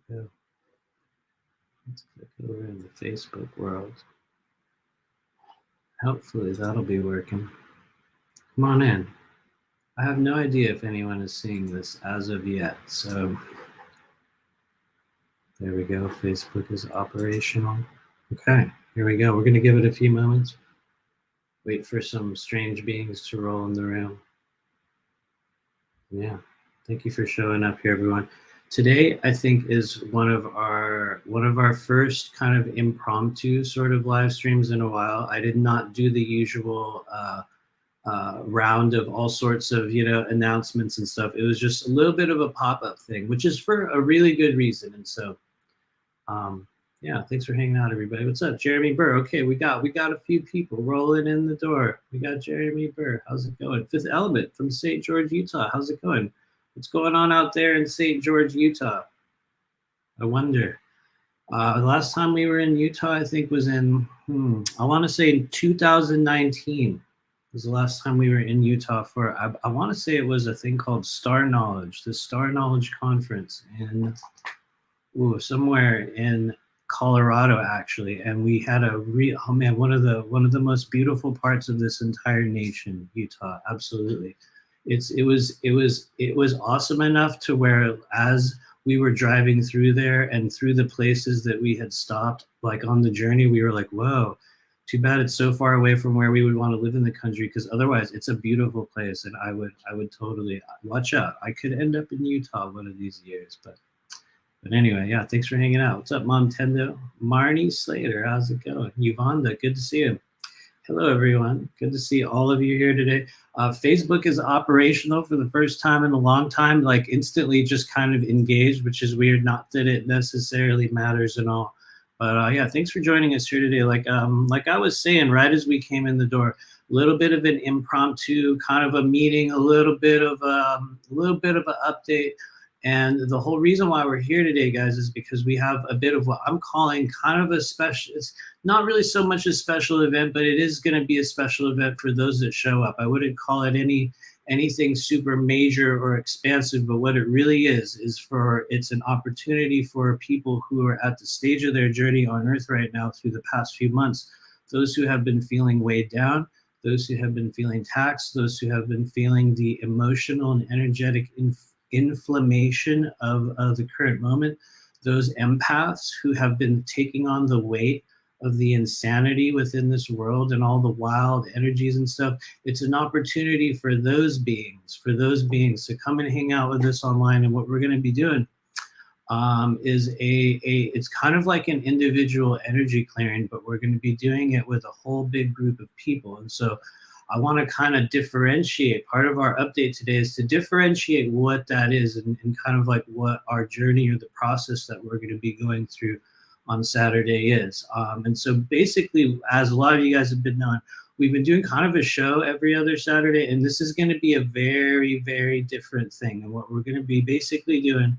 we go. Let's click over in the Facebook world. Hopefully that'll be working. Come on in. I have no idea if anyone is seeing this as of yet, so there we go. Facebook is operational. Okay, here we go. We're going to give it a few moments. Wait for some strange beings to roll in the room. Yeah, thank you for showing up here, everyone. Today, I think, is one of our first kind of impromptu sort of live streams in a while. I did not do the usual round of all sorts of announcements and stuff. It was just a little bit of a pop-up thing, which is for a really good reason. And so, yeah, thanks for hanging out, everybody. What's up, Jeremy Burr? Okay, we got a few people rolling in the door. We got Jeremy Burr. How's it going? Fifth Element from St. George, Utah. How's it going? What's going on out there in St. George, Utah? I wonder. The last time we were in Utah, I think, was in, I want to say 2019 was the last time we were in Utah for, I want to say it was a thing called Star Knowledge, the Star Knowledge Conference in, somewhere in Colorado, actually. And we had one of the most beautiful parts of this entire nation, Utah. Absolutely. It was awesome enough to where, as we were driving through there and through the places that we had stopped, like on the journey, we were like, whoa, too bad it's so far away from where we would want to live in the country, because otherwise it's a beautiful place. And I would totally watch out. I could end up in Utah one of these years, but anyway, yeah, thanks for hanging out. What's up, Mom Tendo? Marnie Slater, how's it going? Yvonne, good to see you. Hello, everyone. Good to see all of you here today. Facebook is operational for the first time in a long time, like instantly just kind of engaged, which is weird. Not that it necessarily matters and all. But yeah, thanks for joining us here today. Like I was saying, right as we came in the door, a little bit of an impromptu kind of a meeting, a little bit of an update. And the whole reason why we're here today, guys, is because we have a bit of what I'm calling kind of a special, it's not really so much a special event, but it is going to be a special event for those that show up. I wouldn't call it anything super major or expansive, but what it really is it's an opportunity for people who are at the stage of their journey on Earth right now through the past few months, those who have been feeling weighed down, those who have been feeling taxed, those who have been feeling the emotional and energetic inflammation of the current moment, those empaths who have been taking on the weight of the insanity within this world and all the wild energies and stuff. It's an opportunity for those beings to come and hang out with us online. And what we're going to be doing is it's kind of like an individual energy clearing, but we're going to be doing it with a whole big group of people. And so I want to kind of differentiate. Part of our update today is to differentiate what that is and kind of like what our journey or the process that we're going to be going through on Saturday is. And so basically, as a lot of you guys have been knowing, we've been doing kind of a show every other Saturday, and this is going to be a very, very different thing. And what we're going to be basically doing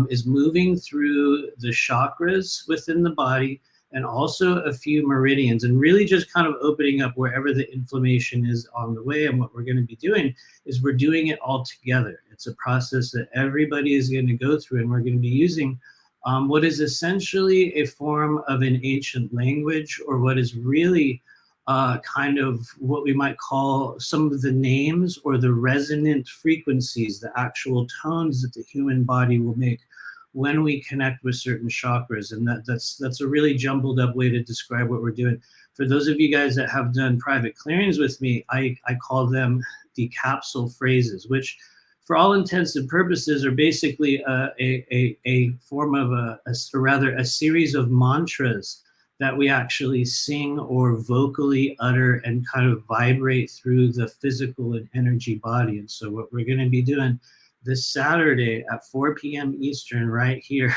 is moving through the chakras within the body, and also a few meridians, and really just kind of opening up wherever the inflammation is on the way. And what we're going to be doing is we're doing it all together. It's a process that everybody is going to go through, and we're going to be using what is essentially a form of an ancient language, or what is really kind of what we might call some of the names or the resonant frequencies, the actual tones that the human body will make when we connect with certain chakras. And that's a really jumbled up way to describe what we're doing. For those of you guys that have done private clearings with me, I call them the capsule phrases, which for all intents and purposes are basically a form of a series of mantras that we actually sing or vocally utter and kind of vibrate through the physical and energy body. And so what we're going to be doing this Saturday at 4 p.m. Eastern, right here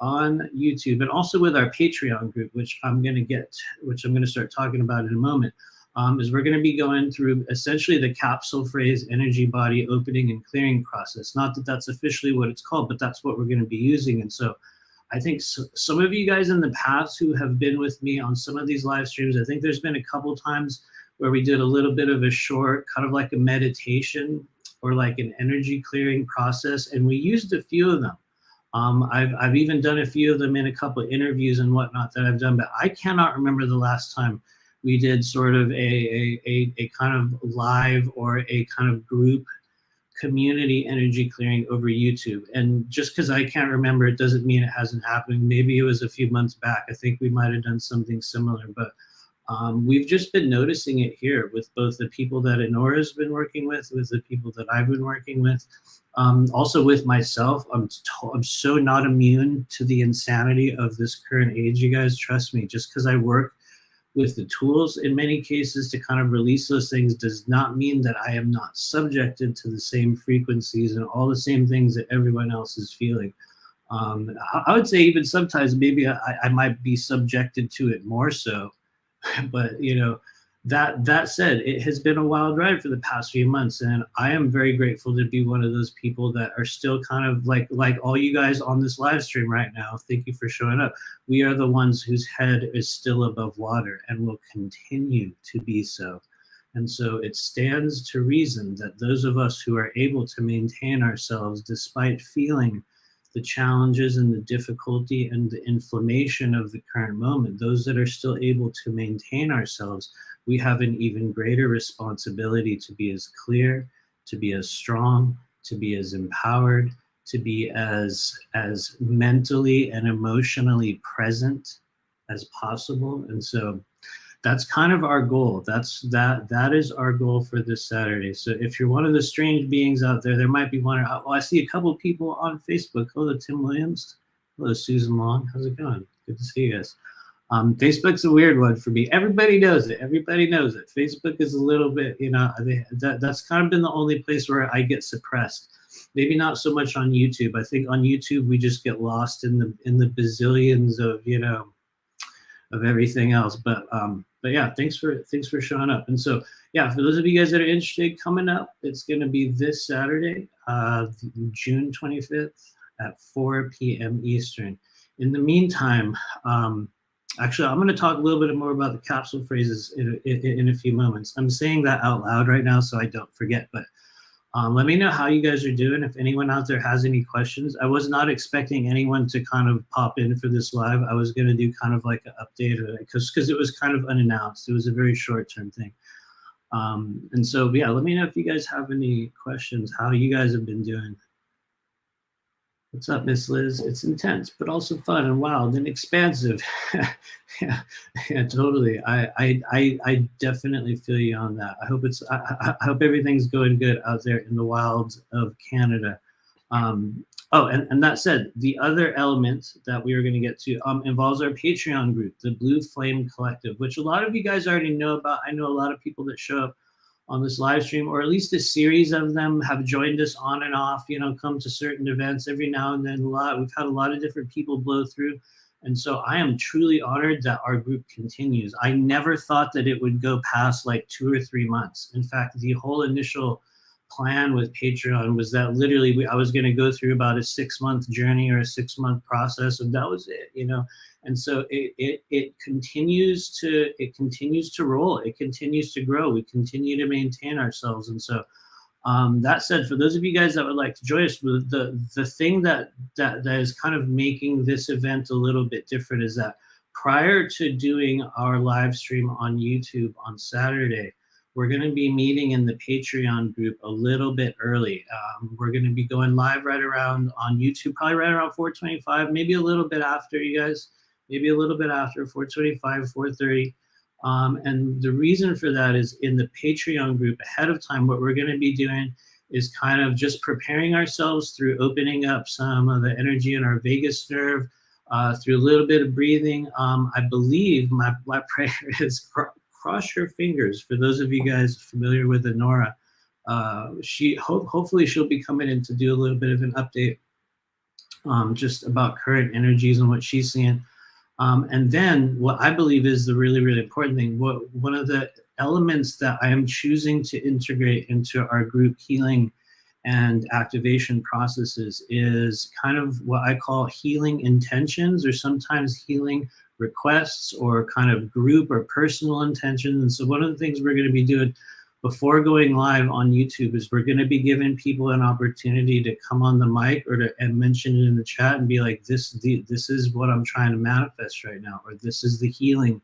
on YouTube, and also with our Patreon group, which I'm going to start talking about in a moment, is we're going to be going through essentially the capsule phrase energy body opening and clearing process. Not that that's officially what it's called, but that's what we're going to be using. And so I think some of you guys in the past who have been with me on some of these live streams, I think there's been a couple times where we did a little bit of a short, kind of like a meditation or like an energy clearing process, and we used a few of them. I've even done a few of them in a couple of interviews and whatnot that I've done, but I cannot remember the last time we did sort of a kind of live or a kind of group community energy clearing over YouTube. And just because I can't remember, it doesn't mean it hasn't happened. Maybe it was a few months back. I think we might have done something similar, but we've just been noticing it here with both the people that Enora's been working with the people that I've been working with. Also with myself, I'm so not immune to the insanity of this current age, you guys. Trust me, just because I work with the tools in many cases to kind of release those things does not mean that I am not subjected to the same frequencies and all the same things that everyone else is feeling. I would say even sometimes maybe I might be subjected to it more so, but you know, that said, it has been a wild ride for the past few months, and I am very grateful to be one of those people that are still kind of like all you guys on this live stream right now. Thank you for showing up. We are the ones whose head is still above water and will continue to be so. And so it stands to reason that those of us who are able to maintain ourselves despite feeling the challenges and the difficulty and the inflammation of the current moment, those that are still able to maintain ourselves, we have an even greater responsibility to be as clear, to be as strong, to be as empowered, to be as mentally and emotionally present as possible. And so that's kind of our goal. That is our goal for this Saturday. So if you're one of the strange beings out there, there might be one. Oh, I see a couple of people on Facebook. Hello, Tim Williams. Hello, Susan Long. How's it going? Good to see you guys. Facebook's a weird one for me. Everybody knows it. Everybody knows it. Facebook is a little bit, you know, that's kind of been the only place where I get suppressed. Maybe not so much on YouTube. I think on YouTube we just get lost in the bazillions of, you know, of everything else. But yeah, thanks for showing up. And so yeah, for those of you guys that are interested, coming up, it's going to be this Saturday, June 25th at 4 p.m. Eastern. In the meantime, actually, I'm going to talk a little bit more about the capsule phrases in a few moments. I'm saying that out loud right now so I don't forget, but let me know how you guys are doing. If anyone out there has any questions, I was not expecting anyone to kind of pop in for this live. I was going to do kind of like an update because it was kind of unannounced. It was a very short-term thing. And so, yeah, let me know if you guys have any questions, how you guys have been doing. What's up, Miss Liz? It's intense, but also fun and wild and expansive. yeah, totally. I definitely feel you on that. I hope I hope everything's going good out there in the wilds of Canada. Oh, and that said, the other element that we are going to get to involves our Patreon group, the Blue Flame Collective, which a lot of you guys already know about. I know a lot of people that show up on this live stream, or at least a series of them have joined us on and off, you know, come to certain events every now and then. We've had a lot of different people blow through. And so I am truly honored that our group continues. I never thought that it would go past like 2 or 3 months. In fact, the whole initial plan with Patreon was that literally I was going to go through about a 6-month journey or a 6-month process, and that was it, you know. And so it continues to roll. It continues to grow. We continue to maintain ourselves. And so that said, for those of you guys that would like to join us, the thing that is kind of making this event a little bit different is that prior to doing our live stream on YouTube on Saturday, we're going to be meeting in the Patreon group a little bit early. We're going to be going live right around on YouTube, probably right around 4:25, maybe a little bit after, you guys. Maybe a little bit after 4:25, 4:30. And the reason for that is in the Patreon group ahead of time, what we're going to be doing is kind of just preparing ourselves through opening up some of the energy in our vagus nerve, through a little bit of breathing. I believe my prayer is cross your fingers. For those of you guys familiar with Enora, hopefully she'll be coming in to do a little bit of an update just about current energies and what she's seeing. And then what I believe is the really, really important thing, one of the elements that I am choosing to integrate into our group healing and activation processes is kind of what I call healing intentions, or sometimes healing requests, or kind of group or personal intentions. And so one of the things we're going to be doing before going live on YouTube is we're going to be giving people an opportunity to come on the mic or to and mention it in the chat and be like, this is what I'm trying to manifest right now, or this is the healing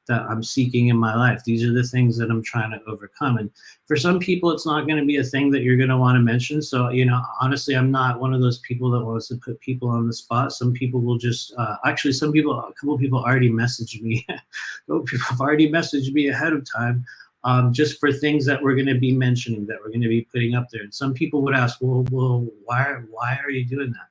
that I'm seeking in my life. These are the things that I'm trying to overcome. And for some people, it's not going to be a thing that you're going to want to mention. So, you know, honestly, I'm not one of those people that wants to put people on the spot. Some people will just, actually, a couple of people already messaged me. A couple of people have already messaged me ahead of time, just for things that we're going to be mentioning, that we're going to be putting up there. And some people would ask, well, why are you doing that?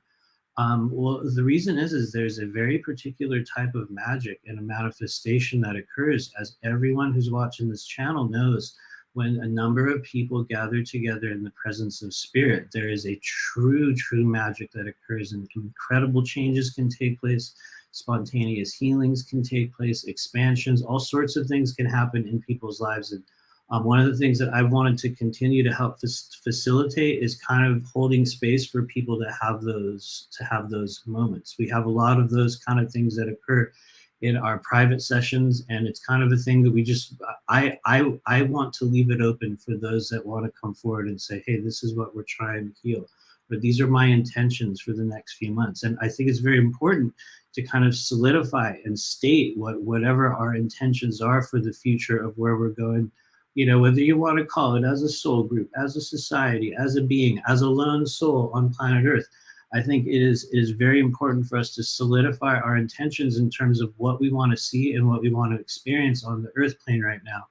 Well, the reason is there's a very particular type of magic and a manifestation that occurs, as everyone who's watching this channel knows. When a number of people gather together in the presence of spirit, there is a true magic that occurs, and incredible changes can take place. Spontaneous healings can take place, expansions, all sorts of things can happen in people's lives. And one of the things that I've wanted to continue to help facilitate is kind of holding space for people to have those moments. We have a lot of those kind of things that occur in our private sessions, and it's kind of a thing that we just I want to leave it open for those that want to come forward and say, hey, this is what we're trying to heal, or these are my intentions for the next few months. And I think it's very important to kind of solidify and state whatever our intentions are for the future of where we're going. You know, whether you want to call it as a soul group, as a society, as a being, as a lone soul on planet Earth, I think it is very important for us to solidify our intentions in terms of what we want to see and what we want to experience on the Earth plane right now.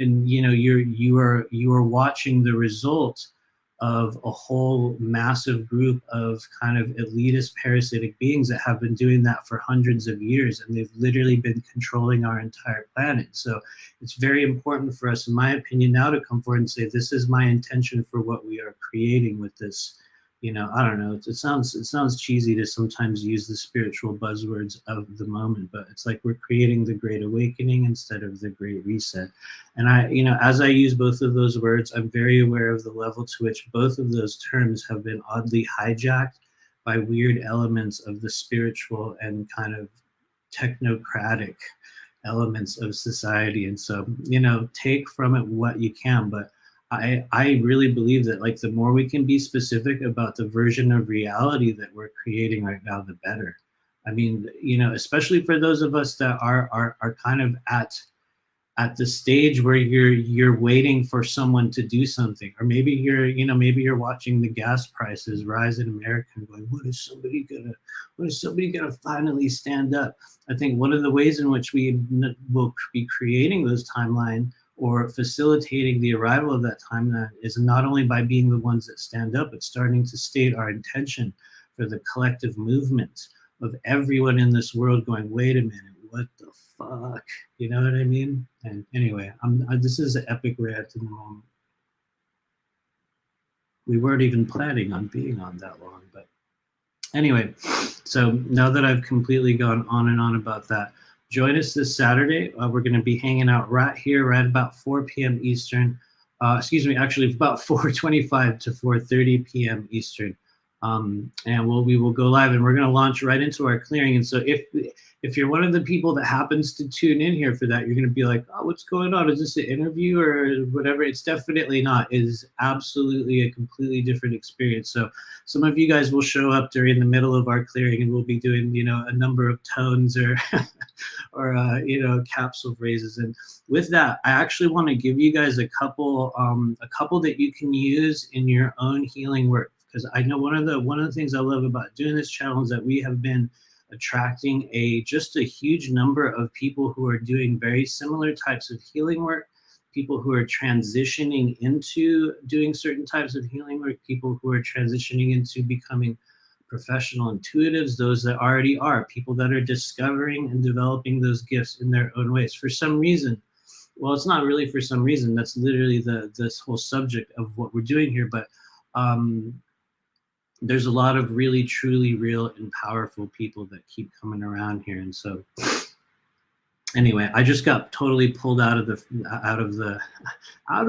And you know, you are watching the result of a whole massive group of kind of elitist parasitic beings that have been doing that for hundreds of years, and they've literally been controlling our entire planet. So it's very important for us, in my opinion, now to come forward and say, this is my intention for what we are creating with this. You know, I don't know, it sounds cheesy to sometimes use the spiritual buzzwords of the moment, but it's like we're creating the Great Awakening instead of the Great Reset. And I, you know, as I use both of those words, I'm very aware of the level to which both of those terms have been oddly hijacked by weird elements of the spiritual and kind of technocratic elements of society. And so, you know, take from it what you can, but I really believe that, like, the more we can be specific about the version of reality that we're creating right now, the better. I mean, you know, especially for those of us that are kind of at the stage where you're waiting for someone to do something, or maybe you're watching the gas prices rise in America and going, when is somebody gonna finally stand up? I think one of the ways in which we will be creating those timeline or facilitating the arrival of that timeline is not only by being the ones that stand up, but starting to state our intention for the collective movement of everyone in this world going, wait a minute, what the fuck? You know what I mean? And anyway, this is an epic rant in the moment. We weren't even planning on being on that long, but anyway, so now that I've completely gone on and on about that, join us this Saturday. We're going to be hanging out right here, right about 4 p.m. Eastern. Actually about 4:25 to 4:30 p.m. Eastern. And we will go live, and we're going to launch right into our clearing. And so if you're one of the people that happens to tune in here for that, you're going to be like, oh, what's going on? Is this an interview or whatever? It's definitely not. It is absolutely a completely different experience. So some of you guys will show up during the middle of our clearing, and we'll be doing, you know, a number of tones or you know, capsule phrases. And with that, I actually want to give you guys a couple that you can use in your own healing work. Because I know one of the things I love about doing this channel is that we have been attracting just a huge number of people who are doing very similar types of healing work, people who are transitioning into doing certain types of healing work, people who are transitioning into becoming professional intuitives, those that already are, people that are discovering and developing those gifts in their own ways. For some reason, well, it's not really for some reason, that's literally this whole subject of what we're doing here, but there's a lot of really, truly real and powerful people that keep coming around here. And so anyway, I just got totally pulled out of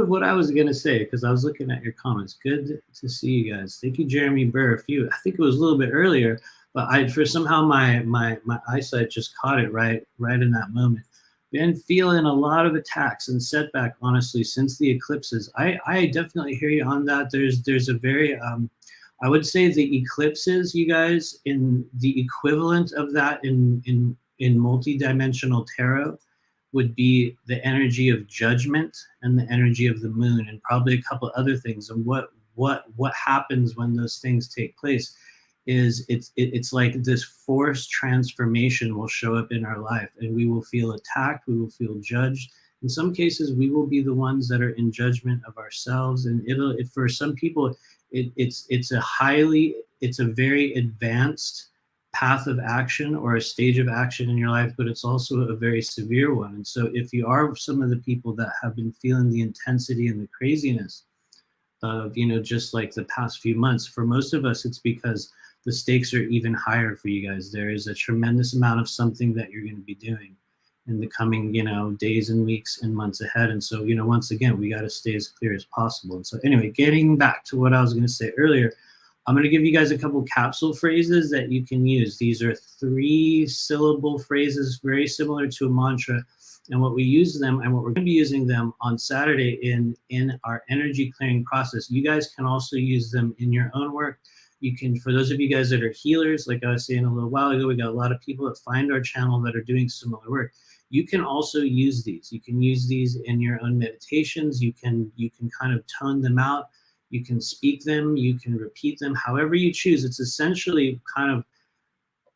what I was going to say, because I was looking at your comments. Good to see you guys. Thank you, Jeremy Burr. I think it was a little bit earlier, but somehow my eyesight just caught it right in that moment. Been feeling a lot of attacks and setback, honestly, since the eclipses. I definitely hear you on that. There's a very I would say the eclipses, you guys, in the equivalent of that in multi-dimensional tarot would be the energy of judgment and the energy of the moon, and probably a couple other things. And what happens when those things take place is it's like this forced transformation will show up in our life, and we will feel attacked, we will feel judged. In some cases we will be the ones that are in judgment of ourselves, and for some people it's a very advanced path of action or a stage of action in your life, but it's also a very severe one. And so if you are some of the people that have been feeling the intensity and the craziness of, just like the past few months, for most of us it's because the stakes are even higher for you guys. There is a tremendous amount of something that you're going to be doing in the coming, days and weeks and months ahead. And so, once again, we got to stay as clear as possible. And so anyway, getting back to what I was going to say earlier, I'm going to give you guys a couple capsule phrases that you can use. These are 3-syllable phrases, very similar to a mantra. And what we use them, and what we're going to be using them on Saturday in our energy clearing process. You guys can also use them in your own work. You can, for those of you guys that are healers, like I was saying a little while ago, we got a lot of people that find our channel that are doing similar work. You can also use these. You can use these in your own meditations. You can kind of tone them out. You can speak them. You can repeat them, however you choose. It's essentially kind of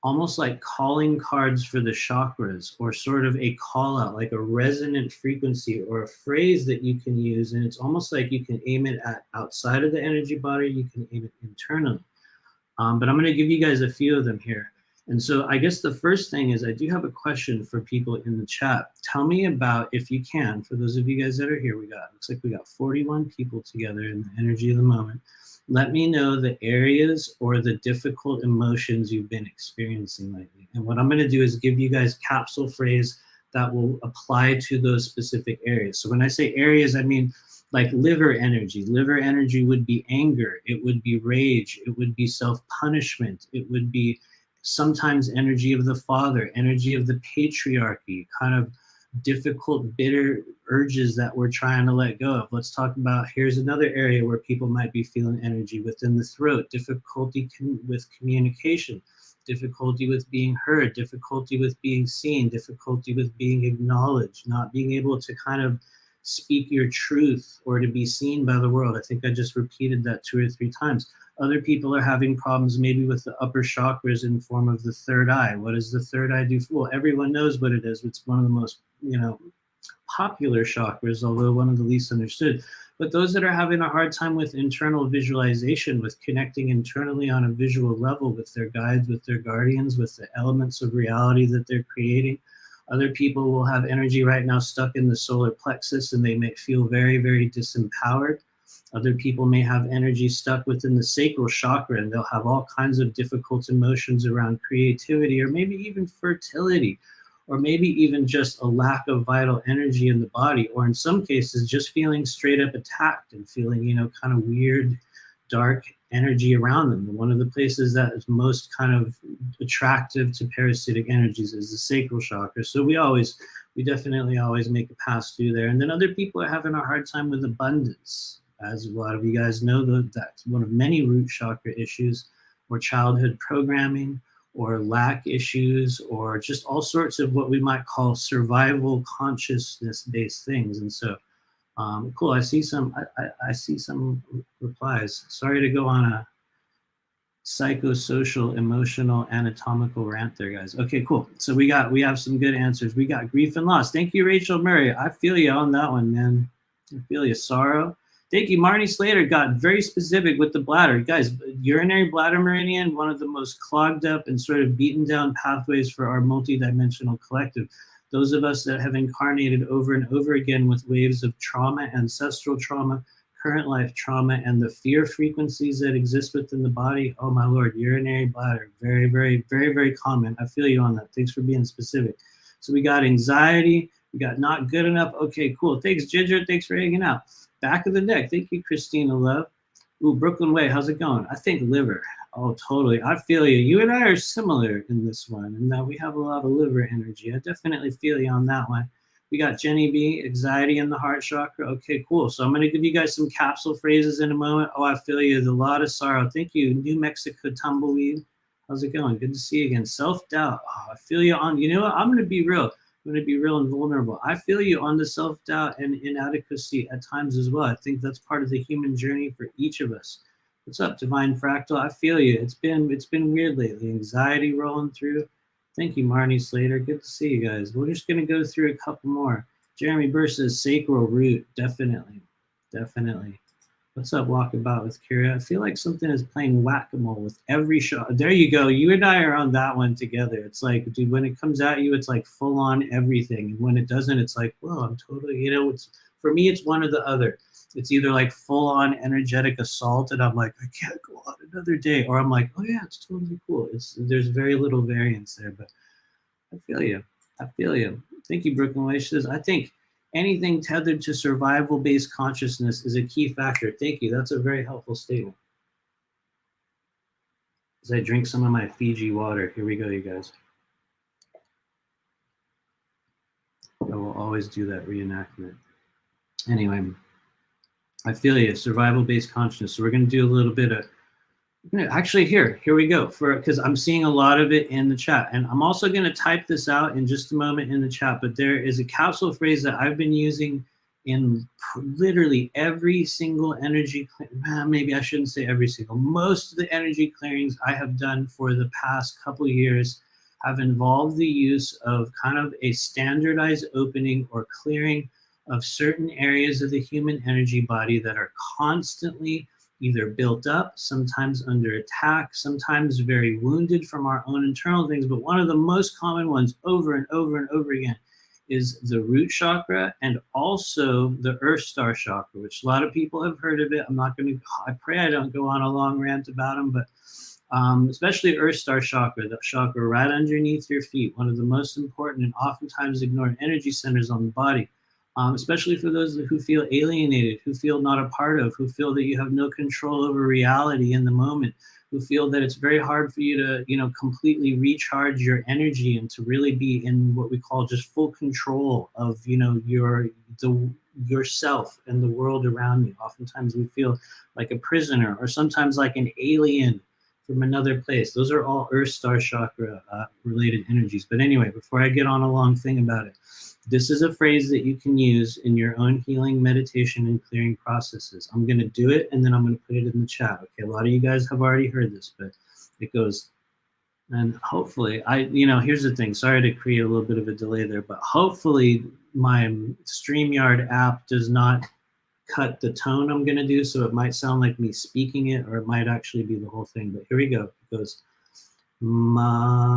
almost like calling cards for the chakras, or sort of a call out, like a resonant frequency or a phrase that you can use. And it's almost like you can aim it at outside of the energy body. You can aim it internally. But I'm going to give you guys a few of them here. And so I guess the first thing is, I do have a question for people in the chat. Tell me about, if you can, for those of you guys that are here, looks like we got 41 people together in the energy of the moment. Let me know the areas or the difficult emotions you've been experiencing lately. And what I'm going to do is give you guys capsule phrase that will apply to those specific areas. So when I say areas, I mean like liver energy. Liver energy would be anger. It would be rage. It would be self-punishment. It would be sometimes energy of the father, energy of the patriarchy, kind of difficult, bitter urges that we're trying to let go of. Let's talk about, here's another area where people might be feeling energy within the throat, difficulty with communication, difficulty with being heard, difficulty with being seen, difficulty with being acknowledged, not being able to kind of speak your truth or to be seen by the world. I think I just repeated that 2 or 3 times. Other people are having problems maybe with the upper chakras in form of the third eye. What does the third eye do? Well, everyone knows what it is. It's one of the most, popular chakras, although one of the least understood. But those that are having a hard time with internal visualization, with connecting internally on a visual level with their guides, with their guardians, with the elements of reality that they're creating. Other people will have energy right now stuck in the solar plexus, and they may feel very, very disempowered. Other people may have energy stuck within the sacral chakra, and they'll have all kinds of difficult emotions around creativity, or maybe even fertility, or maybe even just a lack of vital energy in the body, or in some cases just feeling straight up attacked and feeling, kind of weird, dark energy around them. And one of the places that is most kind of attractive to parasitic energies is the sacral chakra. So we definitely always make a pass through there. And then other people are having a hard time with abundance. As a lot of you guys know, that's one of many root chakra issues, or childhood programming, or lack issues, or just all sorts of what we might call survival consciousness-based things. And so, cool. I see some replies. Sorry to go on a psychosocial, emotional, anatomical rant there, guys. Okay, cool. So we have some good answers. We got grief and loss. Thank you, Rachel Murray. I feel you on that one, man. I feel you. Sorrow. Thank you. Marnie Slater got very specific with the bladder. Guys, urinary bladder meridian, one of the most clogged up and sort of beaten down pathways for our multidimensional collective. Those of us that have incarnated over and over again with waves of trauma, ancestral trauma, current life trauma, and the fear frequencies that exist within the body. Oh my Lord, urinary bladder, very, very, very, very common. I feel you on that. Thanks for being specific. So we got anxiety, we got not good enough. Okay, cool. Thanks, Ginger. Thanks for hanging out. Back of the deck. Thank you, Christina Love. Ooh, Brooklyn Way, how's it going? I think liver. Oh, totally. I feel you. You and I are similar in this one, and that we have a lot of liver energy. I definitely feel you on that one. We got Jenny B, anxiety in the heart chakra. Okay, cool. So I'm going to give you guys some capsule phrases in a moment. Oh, I feel you. The lot of sorrow. Thank you. New Mexico tumbleweed. How's it going? Good to see you again. Self-doubt. Oh, I feel you on, you know what? I'm going to be real. I'm going to be real and vulnerable. I feel you on the self-doubt and inadequacy at times as well. I think that's part of the human journey for each of us. What's up, Divine Fractal? I feel you. It's been weird lately. Anxiety rolling through. Thank you, Marnie Slater. Good to see you guys. We're just going to go through a couple more. Jeremy Burr says sacral root. Definitely. Definitely. What's up, Walkabout with Kira? I feel like something is playing whack-a-mole with every shot. There you go. You and I are on that one together. It's like, dude, when it comes at you, it's like full on everything. And when it doesn't, it's like, well, I'm totally, you know, it's for me, it's one or the other. It's either like full on energetic assault and I'm like, I can't go on another day. Or I'm like, oh yeah, it's totally cool. There's very little variance there, but I feel you. I feel you. Thank you, Brooklyn Way. She says, I think anything tethered to survival-based consciousness is a key factor. Thank you. That's a very helpful statement. As I drink some of my Fiji water. Here we go, you guys. I will always do that reenactment. Anyway, I feel you. Survival-based consciousness. So we're going to do a little bit of actually here we go, because I'm seeing a lot of it in the chat, and I'm also going to type this out in just a moment in the chat, but there is a capsule phrase that I've been using in literally every single energy, maybe I shouldn't say every single, most of the energy clearings I have done for the past couple of years have involved the use of kind of a standardized opening or clearing of certain areas of the human energy body that are constantly either built up, sometimes under attack, sometimes very wounded from our own internal things. But one of the most common ones over and over and over again is the root chakra and also the earth star chakra, which a lot of people have heard of it. I'm not going to, I pray I don't go on a long rant about them, but especially earth star chakra, the chakra right underneath your feet, one of the most important and oftentimes ignored energy centers on the body. Especially for those who feel alienated, who feel not a part of, who feel that you have no control over reality in the moment, who feel that it's very hard for you to, you know, completely recharge your energy and to really be in what we call just full control of, you know, yourself and the world around you. Oftentimes we feel like a prisoner or sometimes like an alien from another place. Those are all earth star chakra related energies. But anyway, before I get on a long thing about it, this is a phrase that you can use in your own healing, meditation, and clearing processes. I'm going to do it, and then I'm going to put it in the chat. Okay, a lot of you guys have already heard this, but it goes, and hopefully, here's the thing. Sorry to create a little bit of a delay there, but hopefully my StreamYard app does not cut the tone I'm going to do, so it might sound like me speaking it, or it might actually be the whole thing. But here we go. It goes, Ma-ru-va.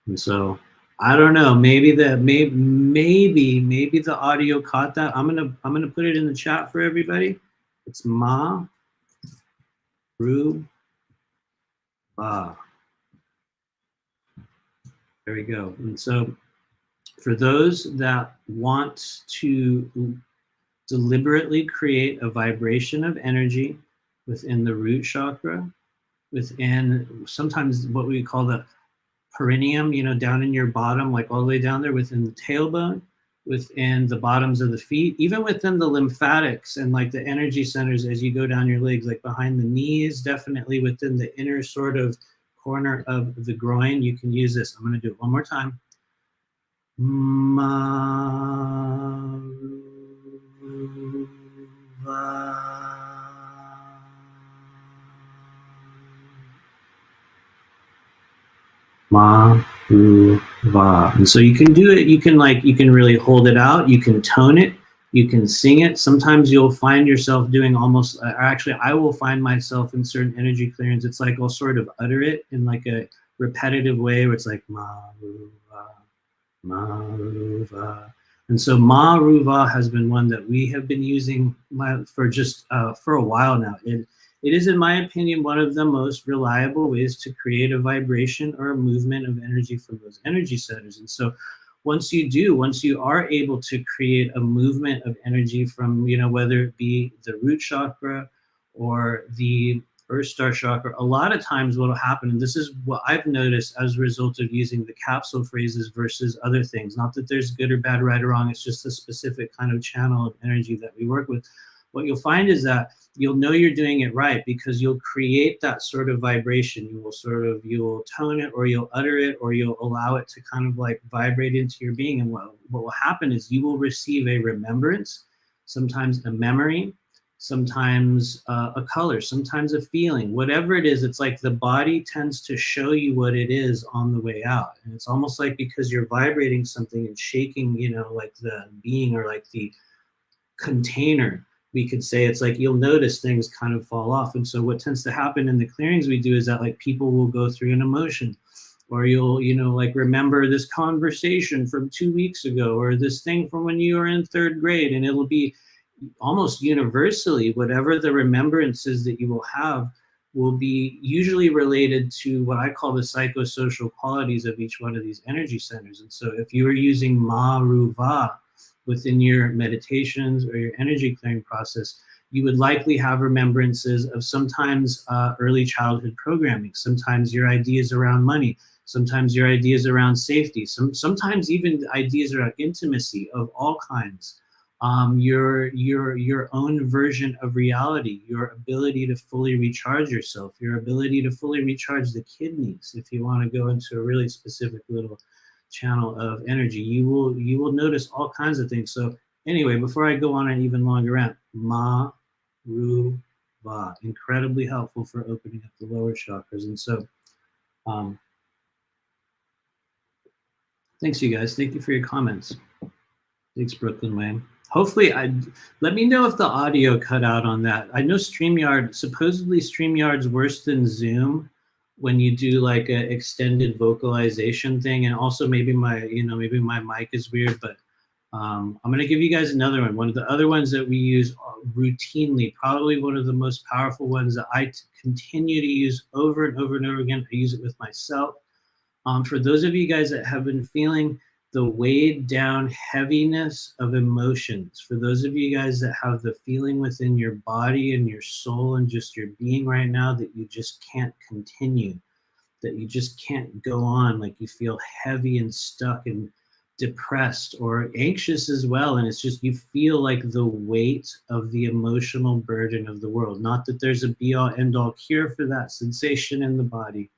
And so I don't know, maybe the audio caught that. I'm gonna put it in the chat for everybody. It's Ma-ru-va. There we go. And so for those that want to deliberately create a vibration of energy within the root chakra, within sometimes what we call the perineum, you know, down in your bottom, like all the way down there within the tailbone, within the bottoms of the feet, even within the lymphatics and like the energy centers as you go down your legs, like behind the knees, definitely within the inner sort of corner of the groin, you can use this. I'm going to do it one more time. Ma-ru-va. And so you can do it, you can really hold it out, you can tone it, you can sing it. Sometimes you'll find yourself doing almost, actually I will find myself in certain energy clearings, it's like I'll sort of utter it in like a repetitive way where it's like ma-ru-va, ma-ru-va. And so Ma-ru-va has been one that we have been using for a while now. It is, in my opinion, one of the most reliable ways to create a vibration or a movement of energy from those energy centers. And so once you are able to create a movement of energy from, whether it be the root chakra or the Earth Star chakra, a lot of times what will happen, and this is what I've noticed as a result of using the capsule phrases versus other things, not that there's good or bad, right or wrong, it's just a specific kind of channel of energy that we work with. What you'll find is that you'll know you're doing it right because you'll create that sort of vibration. You'll tone it, or you'll utter it, or you'll allow it to kind of like vibrate into your being. And what will happen is you will receive a remembrance, sometimes a memory, sometimes a color, sometimes a feeling, whatever it is. It's like the body tends to show you what it is on the way out. And it's almost like because you're vibrating something and shaking, like the being or like the container, we could say, it's like you'll notice things kind of fall off. And so what tends to happen in the clearings we do is that like people will go through an emotion, or you'll like remember this conversation from 2 weeks ago, or this thing from when you were in 3rd grade, and it'll be almost universally whatever the remembrances that you will have will be usually related to what I call the psychosocial qualities of each one of these energy centers. And so if you are using Ma Ru Va within your meditations or your energy clearing process, you would likely have remembrances of sometimes early childhood programming, sometimes your ideas around money, sometimes your ideas around safety, sometimes even ideas around intimacy of all kinds. Your own version of reality, your ability to fully recharge yourself, your ability to fully recharge the kidneys. If you want to go into a really specific little channel of energy, you will notice all kinds of things. So anyway, before I go on an even longer rant, Ma Ru Va, incredibly helpful for opening up the lower chakras. And so thanks, you guys. Thank you for your comments. Thanks, Brooklyn Wayne. Hopefully, let me know if the audio cut out on that. I know supposedly StreamYard's worse than Zoom when you do like an extended vocalization thing, and also maybe my mic is weird, but I'm gonna give you guys another one. One of the other ones that we use routinely, probably one of the most powerful ones that I continue to use over and over and over again. I use it with myself. For those of you guys that have been feeling the weighed down heaviness of emotions, for those of you guys that have the feeling within your body and your soul and just your being right now that you just can't continue, that you just can't go on, like you feel heavy and stuck and depressed or anxious as well, and it's just you feel like the weight of the emotional burden of the world. Not that there's a be-all end-all cure for that sensation in the body,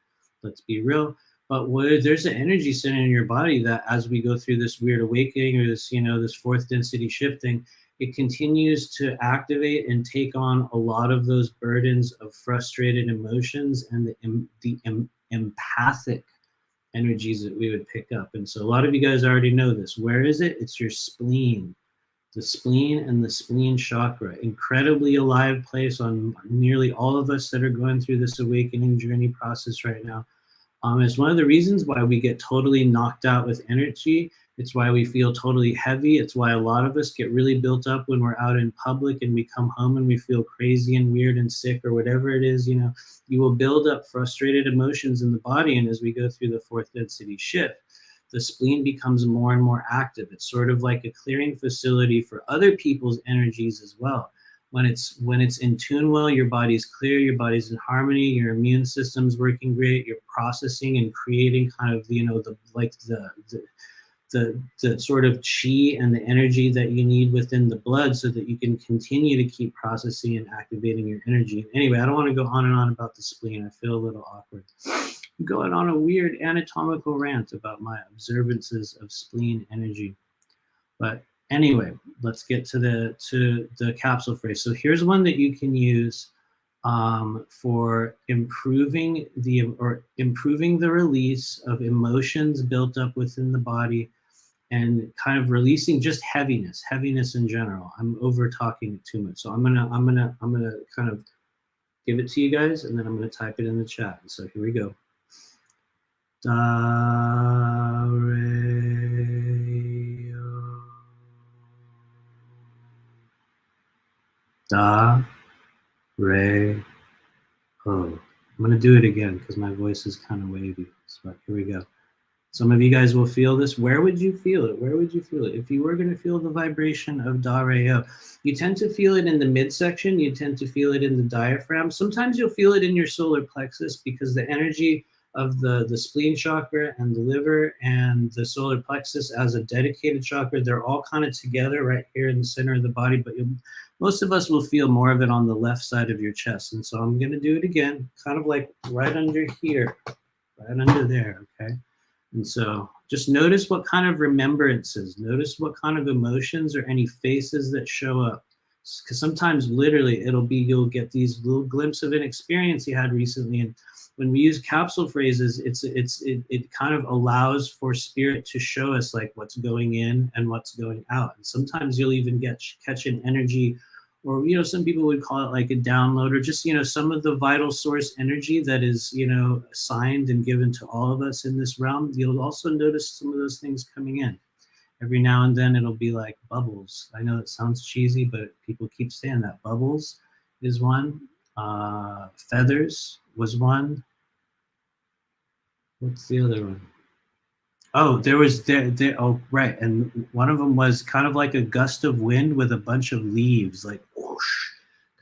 let's be real, but there's an energy center in your body that as we go through this weird awakening or this, this 4th density shifting, it continues to activate and take on a lot of those burdens of frustrated emotions and the empathic energies that we would pick up. And so a lot of you guys already know this. Where is it? It's your spleen. The spleen and the spleen chakra. Incredibly alive place on nearly all of us that are going through this awakening journey process right now. It's one of the reasons why we get totally knocked out with energy. It's why we feel totally heavy. It's why a lot of us get really built up when we're out in public and we come home and we feel crazy and weird and sick or whatever it is. You will build up frustrated emotions in the body. And as we go through the 4th density shift, the spleen becomes more and more active. It's sort of like a clearing facility for other people's energies as well. When it's in tune well, your body's clear, your body's in harmony, your immune system's working great, you're processing and creating kind of the sort of chi and the energy that you need within the blood so that you can continue to keep processing and activating your energy. Anyway, I don't want to go on and on about the spleen. I feel a little awkward. I'm going on a weird anatomical rant about my observances of spleen energy. But anyway, let's get to the capsule phrase. So here's one that you can use for improving the release of emotions built up within the body and kind of releasing just heaviness in general. I'm over talking it too much, so I'm gonna kind of give it to you guys, and then I'm gonna type it in the chat. So here we go. Da, re, o. Da, re, ho. I'm going to do it again because my voice is kind of wavy. So here we go. Some of you guys will feel this. Where would you feel it? Where would you feel it? If you were going to feel the vibration of Da Re O, you tend to feel it in the midsection. You tend to feel it in the diaphragm. Sometimes you'll feel it in your solar plexus because the energy of the spleen chakra and the liver and the solar plexus as a dedicated chakra, they're all kind of together right here in the center of the body. But most of us will feel more of it on the left side of your chest. And so I'm going to do it again, kind of like right under here, right under there, okay? And so just notice what kind of remembrances, notice what kind of emotions or any faces that show up. Because sometimes literally it'll be, you'll get these little glimpses of an experience you had recently. And when we use capsule phrases, it kind of allows for spirit to show us like what's going in and what's going out. And sometimes you'll even catch an energy, or some people would call it like a download, or just some of the vital source energy that is assigned and given to all of us in this realm. You'll also notice some of those things coming in every now and then. It'll be like bubbles. I know it sounds cheesy, but people keep saying that. Bubbles is one. Feathers was one. What's the other one? Oh, there was there. Oh, right, and one of them was kind of like a gust of wind with a bunch of leaves, like whoosh,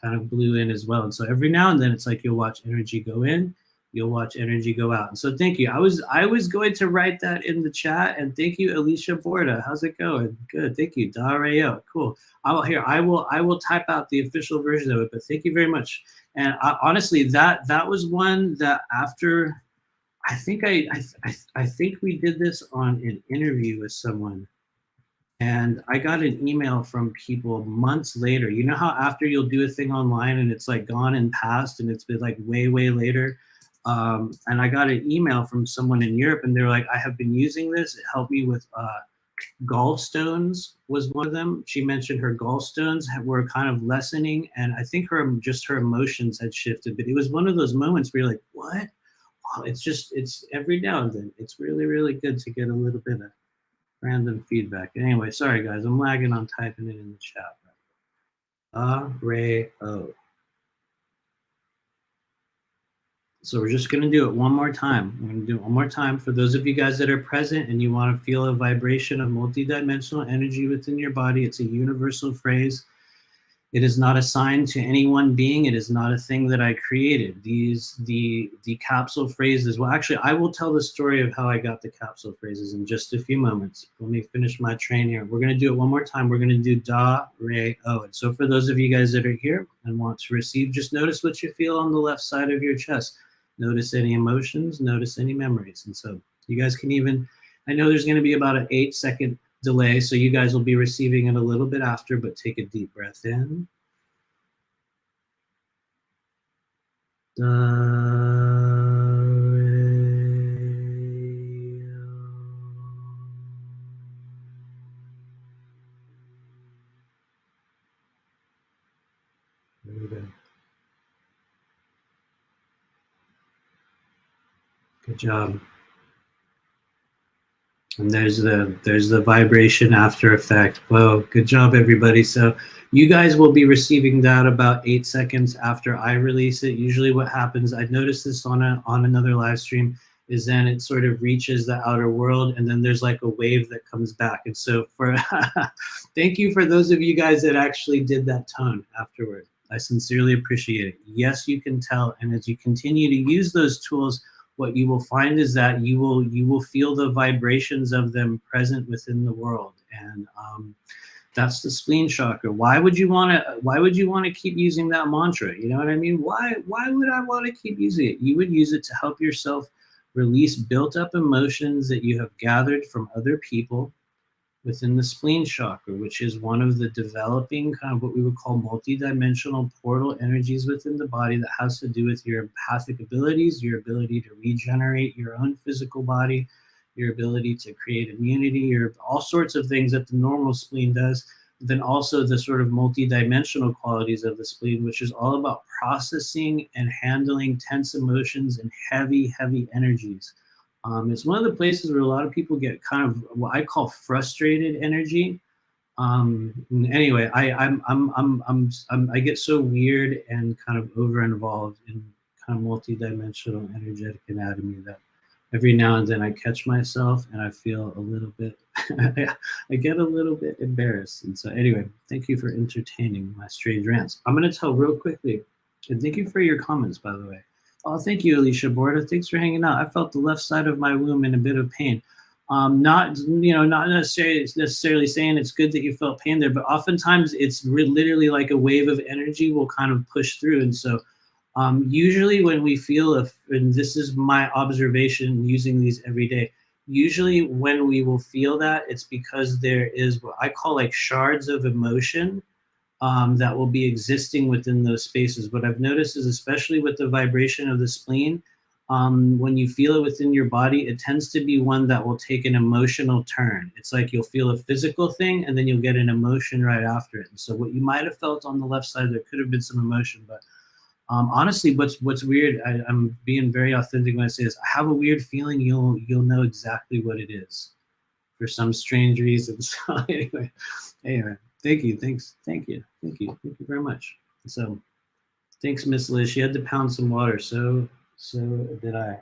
kind of blew in as well. And so every now and then, it's like you'll watch energy go in, you'll watch energy go out. And so thank you. I was going to write that in the chat, and thank you, Alicia Borda. How's it going? Good, thank you, Dario. Cool. I will type out the official version of it, but thank you very much. And honestly, that was one that after. I think I think we did this on an interview with someone, and I got an email from people months later. You know how after you'll do a thing online and it's like gone and past, and it's been like way later. And I got an email from someone in Europe, and they're like, "I have been using this. It helped me with gallstones." Was one of them. She mentioned her gallstones were kind of lessening, and I think her emotions had shifted. But it was one of those moments where you're like, "What?" It's every now and then. It's really good to get a little bit of random feedback. Anyway, sorry guys, I'm lagging on typing it in the chat. A-Re-O. So we're just gonna do it one more time. We're gonna do it one more time for those of you guys that are present and you want to feel a vibration of multidimensional energy within your body. It's a universal phrase. It is not assigned to any one being. It is not a thing that I created. The capsule phrases. Well, actually, I will tell the story of how I got the capsule phrases in just a few moments. Let me finish my train here. We're going to do it one more time. We're going to do Da, Re, O. And so for those of you guys that are here and want to receive, just notice what you feel on the left side of your chest. Notice any emotions. Notice any memories. And so you guys can even, I know there's going to be about an 8-second delay, so you guys will be receiving it a little bit after, but take a deep breath in. Da, re, there we go. Good job. And there's the vibration after effect. Whoa, good job, everybody. So you guys will be receiving that about 8 seconds after I release it. Usually what happens, I've noticed this on another live stream, is then it sort of reaches the outer world, and then there's like a wave that comes back. And so for thank you for those of you guys that actually did that tone afterward. I sincerely appreciate it. Yes, you can tell. And as you continue to use those tools, what you will find is that you will feel the vibrations of them present within the world. And that's the spleen chakra. Why would you want to keep using that mantra? You know what I mean? Why would I want to keep using it? You would use it to help yourself release built up emotions that you have gathered from other people within the spleen chakra, which is one of the developing kind of what we would call multidimensional portal energies within the body that has to do with your empathic abilities, your ability to regenerate your own physical body, your ability to create immunity, your all sorts of things that the normal spleen does. Then also the sort of multidimensional qualities of the spleen, which is all about processing and handling tense emotions and heavy energies. It's one of the places where a lot of people get kind of what I call frustrated energy. Anyway, I get so weird and kind of over involved in kind of multidimensional energetic anatomy that every now and then I catch myself and I feel a little bit, I get a little bit embarrassed. And so, anyway, thank you for entertaining my strange rants. I'm going to tell real quickly, and thank you for your comments, by the way. Oh, thank you, Alicia Borda. Thanks for hanging out. I felt the left side of my womb in a bit of pain. Not, not necessarily saying it's good that you felt pain there, but oftentimes it's literally like a wave of energy will kind of push through. And so, usually when we feel, and this is my observation using these every day, usually when we will feel that, it's because there is what I call like shards of emotion that will be existing within those spaces. What I've noticed is, especially with the vibration of the spleen, when you feel it within your body, it tends to be one that will take an emotional turn. It's like you'll feel a physical thing and then you'll get an emotion right after it. And so what you might have felt on the left side, there could have been some emotion, but honestly, what's weird, I'm being very authentic when I say this. I have a weird feeling you'll know exactly what it is for some strange reason. So anyway, thank you, thank you very much. So thanks, Miss Liz. She had to pound some water, so did I.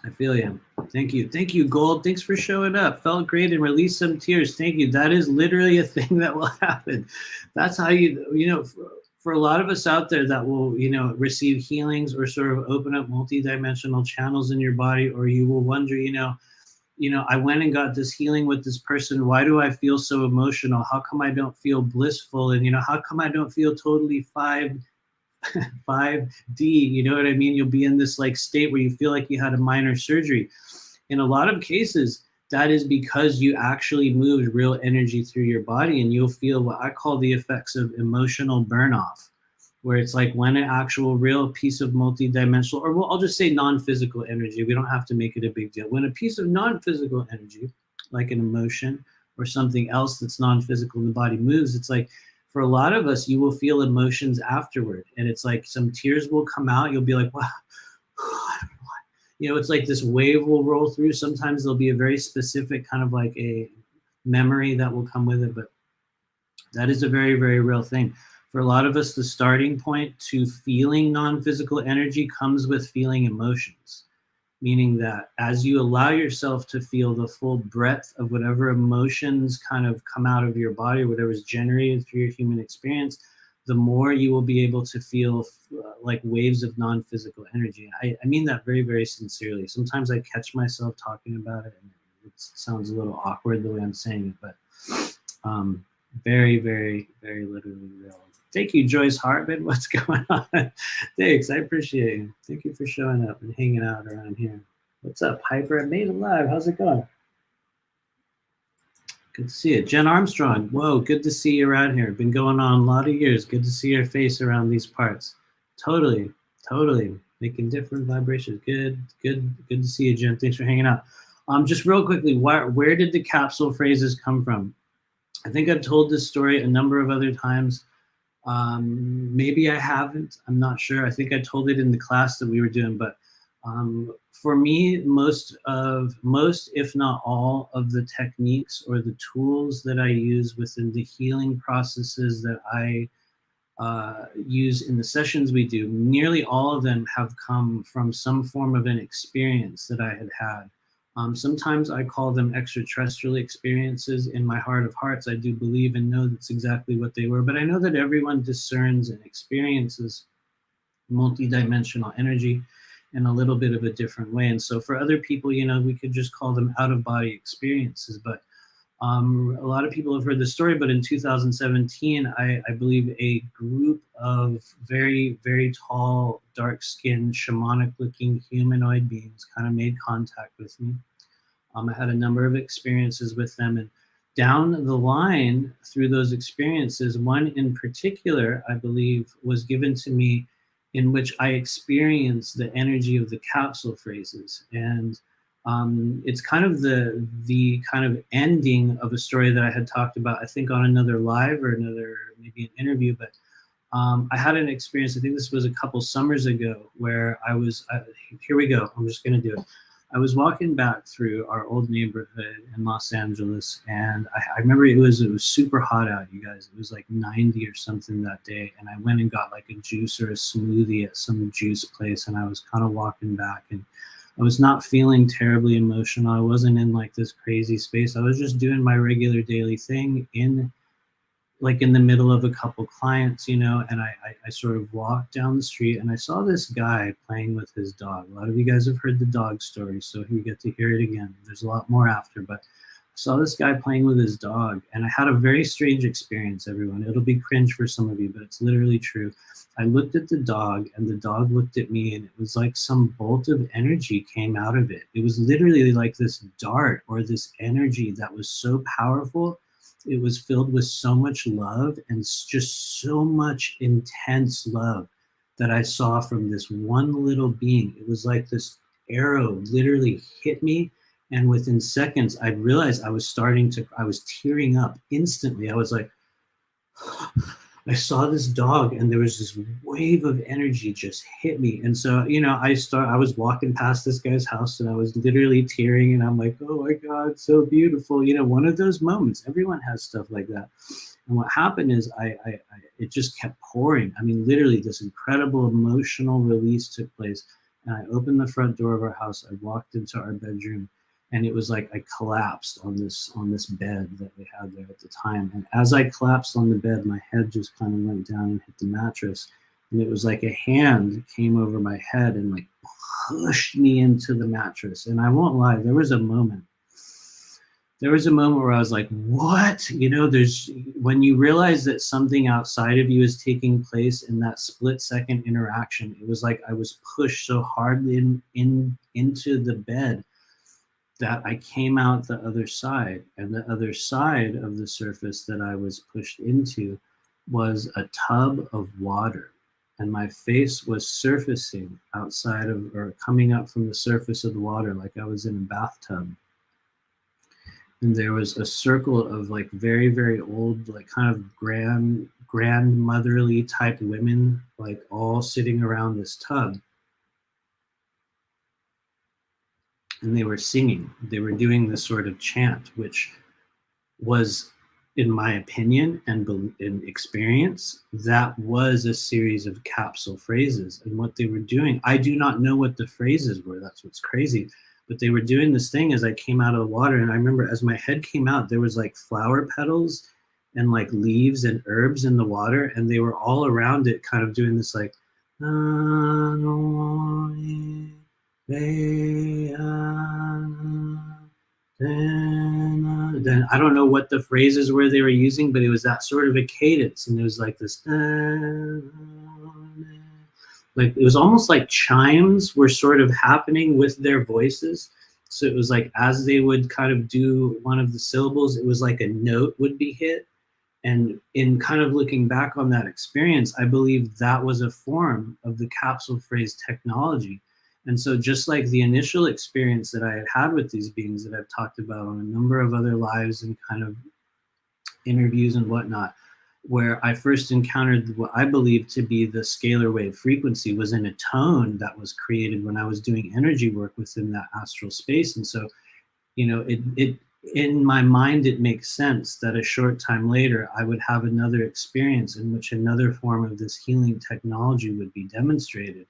I feel you. Thank you, Gold. Thanks for showing up. Felt great and released some tears. Thank you. That is literally a thing that will happen. That's how for a lot of us out there that will, receive healings or sort of open up multidimensional channels in your body, or you will wonder, I went and got this healing with this person. Why do I feel so emotional? How come I don't feel blissful? And, how come I don't feel totally 5D, you know what I mean? You'll be in this like state where you feel like you had a minor surgery. In a lot of cases, that is because you actually moved real energy through your body, and you'll feel what I call the effects of emotional burn off, where it's like when an actual real piece of multidimensional, or I'll just say non-physical energy, we don't have to make it a big deal. When a piece of non-physical energy, like an emotion or something else that's non-physical in the body moves, it's like, for a lot of us, you will feel emotions afterward. And it's like some tears will come out. You'll be like, wow, I don't know what. It's like this wave will roll through. Sometimes there'll be a very specific kind of like a memory that will come with it. But that is a very, very real thing. For a lot of us, the starting point to feeling non-physical energy comes with feeling emotions. Meaning that as you allow yourself to feel the full breadth of whatever emotions kind of come out of your body, whatever is generated through your human experience, the more you will be able to feel like waves of non-physical energy. I mean that very, very sincerely. Sometimes I catch myself talking about it and it sounds a little awkward the way I'm saying it, but very, very, very literally real. Thank you, Joyce Hartman. What's going on? Thanks, I appreciate you. Thank you for showing up and hanging out around here. What's up, Piper? I made it live. How's it going? Good to see you. Jen Armstrong. Whoa, good to see you around here. Been going on a lot of years. Good to see your face around these parts. Totally. Making different vibrations. Good to see you, Jen. Thanks for hanging out. Just real quickly, where did the capsule phrases come from? I think I've told this story a number of other times. Maybe I haven't. I'm not sure. I think I told it in the class that we were doing, but for me, most, if not all, of the techniques or the tools that I use within the healing processes that I use in the sessions we do, nearly all of them have come from some form of an experience that I had had. Sometimes I call them extraterrestrial experiences. In my heart of hearts, I do believe and know that's exactly what they were. But I know that everyone discerns and experiences multidimensional energy in a little bit of a different way. And so for other people, we could just call them out-of-body experiences. But a lot of people have heard the story, but in 2017, I believe a group of very, very tall, dark-skinned, shamanic-looking humanoid beings kind of made contact with me. I had a number of experiences with them, and down the line through those experiences, one in particular, I believe, was given to me in which I experienced the energy of the capsule phrases. And it's kind of the kind of ending of a story that I had talked about, I think on another live or another, maybe an interview, but I had an experience, I think this was a couple summers ago, where I was, here we go, I'm just gonna do it. I was walking back through our old neighborhood in Los Angeles, and I remember it was super hot out, you guys. It was like 90 or something that day, and I went and got like a juice or a smoothie at some juice place, and I was kind of walking back, and I was not feeling terribly emotional. I wasn't in like this crazy space. I was just doing my regular daily thing in the middle of a couple clients, and I sort of walked down the street and I saw this guy playing with his dog. A lot of you guys have heard the dog story, so you get to hear it again. There's a lot more after, but I saw this guy playing with his dog, and I had a very strange experience, everyone. It'll be cringe for some of you, but it's literally true. I looked at the dog, and the dog looked at me, and it was like some bolt of energy came out of it. It was literally like this dart or this energy that was so powerful. It was filled with so much love and just so much intense love that I saw from this one little being. It was like this arrow literally hit me, and within seconds I realized I was tearing up instantly. I was like, I saw this dog, and there was this wave of energy just hit me. And so, I was walking past this guy's house, and I was literally tearing, and I'm like, oh my God, so beautiful. One of those moments. Everyone has stuff like that. And what happened is it just kept pouring. I mean, literally this incredible emotional release took place. And I opened the front door of our house. I walked into our bedroom, and it was like I collapsed on this bed that we had there at the time. And as I collapsed on the bed, my head just kind of went down and hit the mattress. And it was like a hand came over my head and like pushed me into the mattress. And I won't lie, there was a moment where I was like, what? There's when you realize that something outside of you is taking place in that split second interaction, it was like I was pushed so hard into the bed that I came out the other side, and the other side of the surface that I was pushed into was a tub of water, and my face was surfacing outside of, or coming up from the surface of the water like I was in a bathtub. And there was a circle of like very, very old, like kind of grandmotherly type women, like all sitting around this tub. And they were singing. They were doing this sort of chant, which was, in my opinion and in experience, that was a series of capsule phrases. And what they were doing, I do not know what the phrases were. That's what's crazy. But they were doing this thing as I came out of the water. And I remember as my head came out, there was like flower petals and like leaves and herbs in the water. And they were all around it, kind of doing this like, then I don't know what the phrases were they were using, but it was that sort of a cadence, and it was like this, like it was almost like chimes were sort of happening with their voices. So it was like as they would kind of do one of the syllables, it was like a note would be hit. And in kind of looking back on that experience, I believe that was a form of the capsule phrase technology. And so just like the initial experience that I had had with these beings that I've talked about on a number of other lives and kind of interviews and whatnot, where I first encountered what I believe to be the scalar wave frequency was in a tone that was created when I was doing energy work within that astral space. And so, it in my mind, it makes sense that a short time later, I would have another experience in which another form of this healing technology would be demonstrated.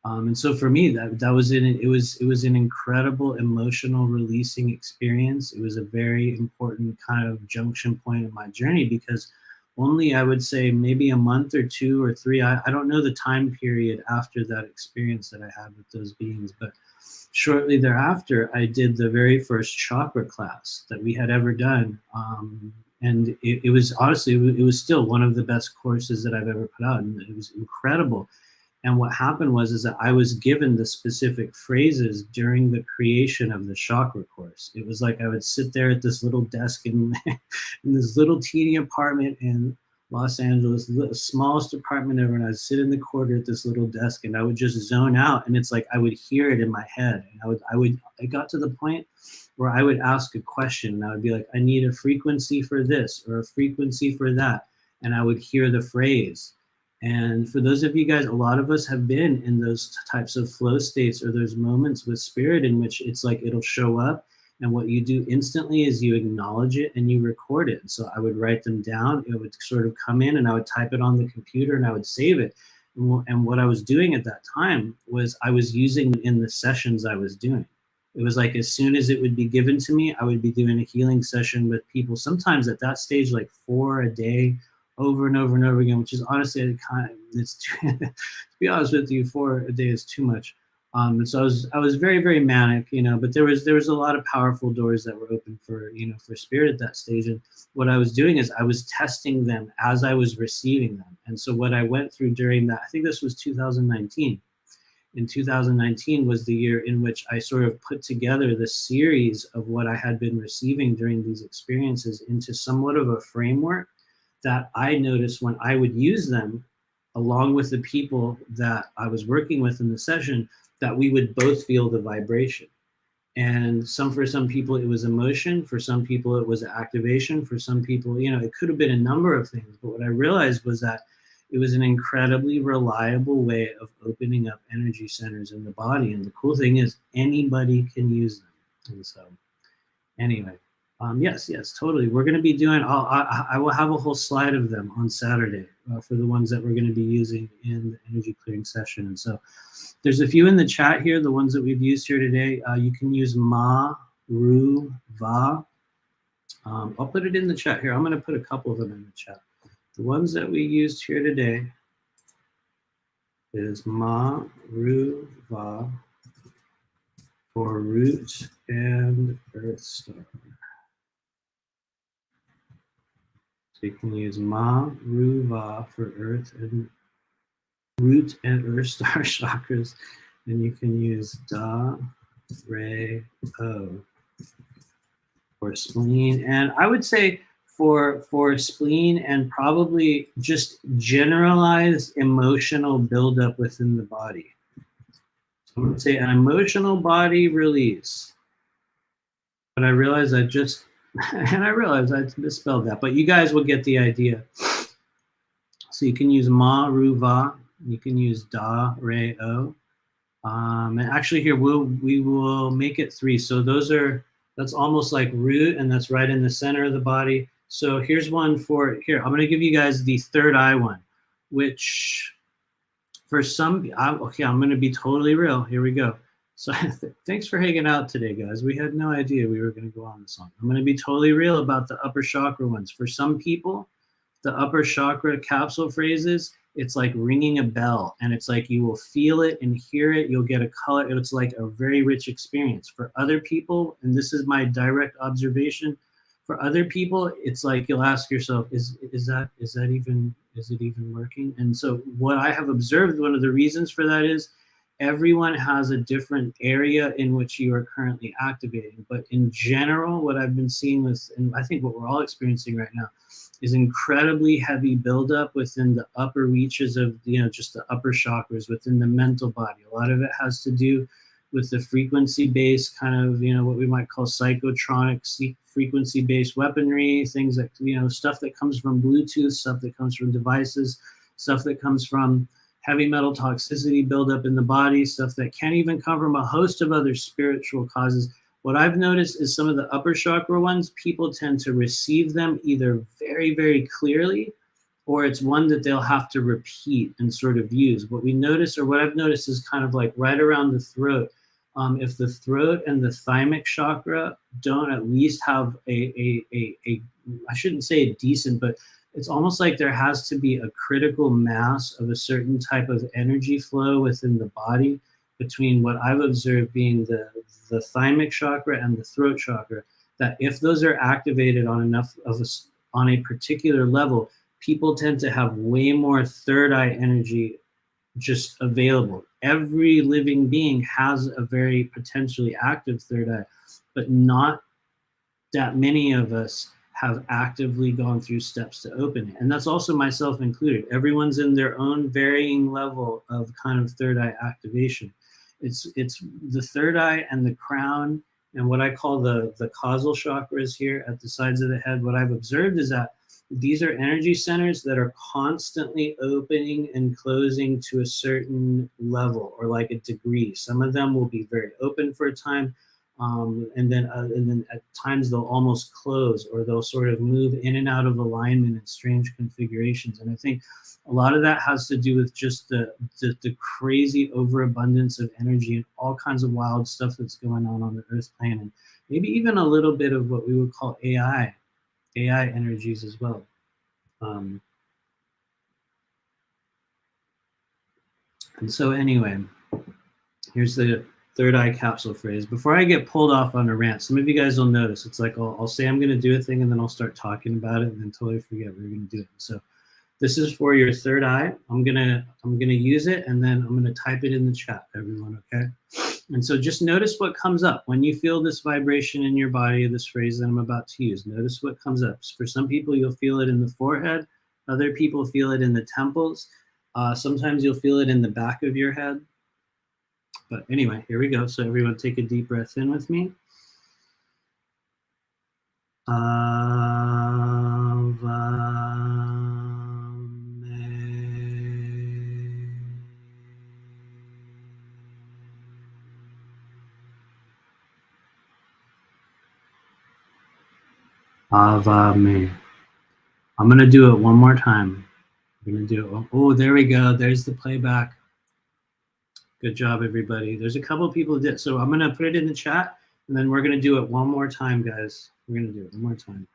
And so for me, that was it was an incredible emotional releasing experience. It was a very important kind of junction point in my journey, because only, I would say, maybe a month or 2 or 3, I don't know the time period after that experience that I had with those beings, but shortly thereafter, I did the very first chakra class that we had ever done. And it was honestly, it was still one of the best courses that I've ever put out, and it was incredible. And what happened was that I was given the specific phrases during the creation of the chakra course. It was like I would sit there at this little desk in this little teeny apartment in Los Angeles, the smallest apartment ever, and I'd sit in the corner at this little desk, and I would just zone out. And it's like I would hear it in my head, and I got to the point where I would ask a question, and I would be like, I need a frequency for this or a frequency for that, and I would hear the phrase. And for those of you guys, a lot of us have been in those types of flow states or those moments with spirit in which it's like it'll show up. And what you do instantly is you acknowledge it and you record it. So I would write them down. It would sort of come in and I would type it on the computer and I would save it. And what I was doing at that time was I was using in the sessions I was doing. It was like as soon as it would be given to me, I would be doing a healing session with people. Sometimes at that stage, like 4 a day, over and over and over again, which is honestly it's too, to be honest with you, 4 a day is too much. And so I was very, very manic, you know, but there was a lot of powerful doors that were open for, you know, for spirit at that stage. And what I was doing is I was testing them as I was receiving them. And so what I went through during that, I think this was 2019. In 2019 was the year in which I sort of put together the series of what I had been receiving during these experiences into somewhat of a framework that I noticed when I would use them along with the people that I was working with in the session, that we would both feel the vibration. And for some people, it was emotion. For some people, it was activation. For some people, you know, it could have been a number of things. But what I realized was that it was an incredibly reliable way of opening up energy centers in the body. And the cool thing is anybody can use them. And so anyway, yes, totally. We're going to be doing, I will have a whole slide of them on Saturday for the ones that we're going to be using in the energy clearing session. And so there's a few in the chat here, the ones that we've used here today. You can use Ma, Ru, Va. I'll put it in the chat here. I'm going to put a couple of them in the chat. The ones that we used here today is Ma, Ru, Va for root and earth star. So you can use Ma, Ru, Va for earth and root and earth star chakras. And you can use Da, Re, O for spleen. And I would say for spleen and probably just generalized emotional buildup within the body. So I'm going to say an emotional body release. But I realized I misspelled that, but you guys will get the idea. So you can use Ma, Ru, Va. You can use Da, Re, O. And actually here, we will make it 3. So that's almost like root, and that's right in the center of the body. So here's one here. I'm going to give you guys the third eye one, which for some, okay, I'm going to be totally real. Here we go. So thanks for hanging out today, guys. We had no idea we were going to go on this long. I'm going to be totally real about the upper chakra ones. For some people, the upper chakra capsule phrases, it's like ringing a bell, and it's like you will feel it and hear it. You'll get a color. It's like a very rich experience. For other people, and this is my direct observation, for other people, it's like you'll ask yourself, is it even working? And so what I have observed, one of the reasons for that is everyone has a different area in which you are currently activating. But in general, what I've been seeing with, and I think what we're all experiencing right now, is incredibly heavy buildup within the upper reaches of, you know, just the upper chakras within the mental body. A lot of it has to do with the frequency-based kind of, you know, what we might call psychotronic frequency-based weaponry, things that, you know, stuff that comes from Bluetooth, stuff that comes from devices, stuff that comes from heavy metal toxicity buildup in the body, stuff that can't even come from a host of other spiritual causes. What I've noticed is some of the upper chakra ones, people tend to receive them either very, very clearly, or it's one that they'll have to repeat and sort of use. What we notice, or what I've noticed, is kind of like right around the throat. If the throat and the thymic chakra don't at least have I shouldn't say a decent, but it's almost like there has to be a critical mass of a certain type of energy flow within the body between what I've observed being the thymic chakra and the throat chakra, that if those are activated on on a particular level, people tend to have way more third eye energy just available. Every living being has a very potentially active third eye, but not that many of us have actively gone through steps to open it. And that's also myself included. Everyone's in their own varying level of kind of third eye activation. It's the third eye and the crown and what I call the causal chakras here at the sides of the head. What I've observed is that these are energy centers that are constantly opening and closing to a certain level or like a degree. Some of them will be very open for a time, and then at times they'll almost close, or they'll sort of move in and out of alignment in strange configurations. And I think a lot of that has to do with just the crazy overabundance of energy and all kinds of wild stuff that's going on the Earth plane, and maybe even a little bit of what we would call AI energies as well. And so anyway, here's the third eye capsule phrase. Before I get pulled off on a rant, some of you guys will notice it's like I'll say I'm going to do a thing and then I'll start talking about it and then totally forget we're going to do it. So this is for your third eye. I'm gonna use it and then I'm gonna type it in the chat, everyone. Okay. And so just notice what comes up when you feel this vibration in your body, this phrase that I'm about to use. Notice what comes up. For some people, you'll feel it in the forehead. Other people feel it in the temples. Sometimes you'll feel it in the back of your head. But anyway, here we go. So everyone take a deep breath in with me. Avame. I'm going to do it one more time. I'm going to do it. Oh, there we go. There's the playback. Good job, everybody. There's a couple of people that did. So I'm going to put it in the chat, and then we're going to do it one more time, guys. We're going to do it one more time.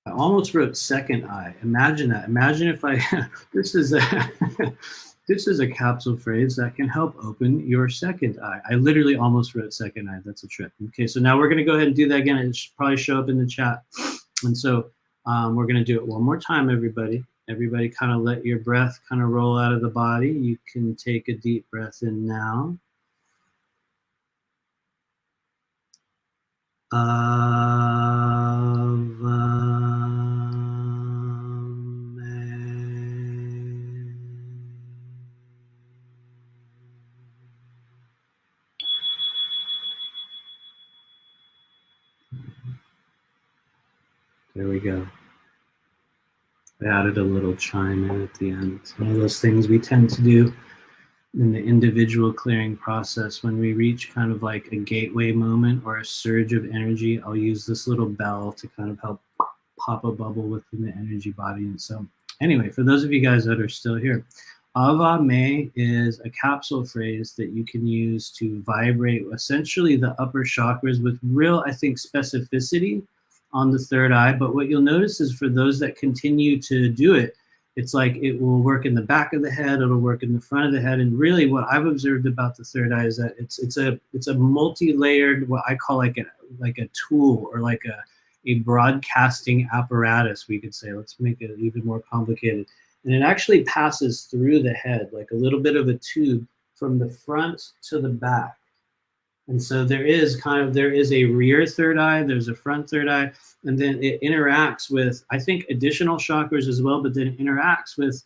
I almost wrote second eye. Imagine that. Imagine if I, this is a capsule phrase that can help open your second eye. I literally almost wrote second eye. That's a trick. Okay, so now we're going to go ahead and do that again. It should probably show up in the chat. And so we're going to do it one more time, everybody. Everybody kind of let your breath kind of roll out of the body. You can take a deep breath in now. There we go. I added a little chime in at the end. It's one of those things we tend to do in the individual clearing process. When we reach kind of like a gateway moment or a surge of energy, I'll use this little bell to kind of help pop a bubble within the energy body. And so anyway, for those of you guys that are still here, Ava Me is a capsule phrase that you can use to vibrate essentially the upper chakras with real, I think, specificity on the third eye. But what you'll notice is for those that continue to do it, it's like it will work in the back of the head, it'll work in the front of the head. And really what I've observed about the third eye is that it's a multi-layered, what I call like a tool, or like a broadcasting apparatus, we could say. Let's make it even more complicated. And it actually passes through the head, like a little bit of a tube from the front to the back. And so there is a rear third eye, there's a front third eye, and then it interacts with, I think, additional chakras as well, but then it interacts with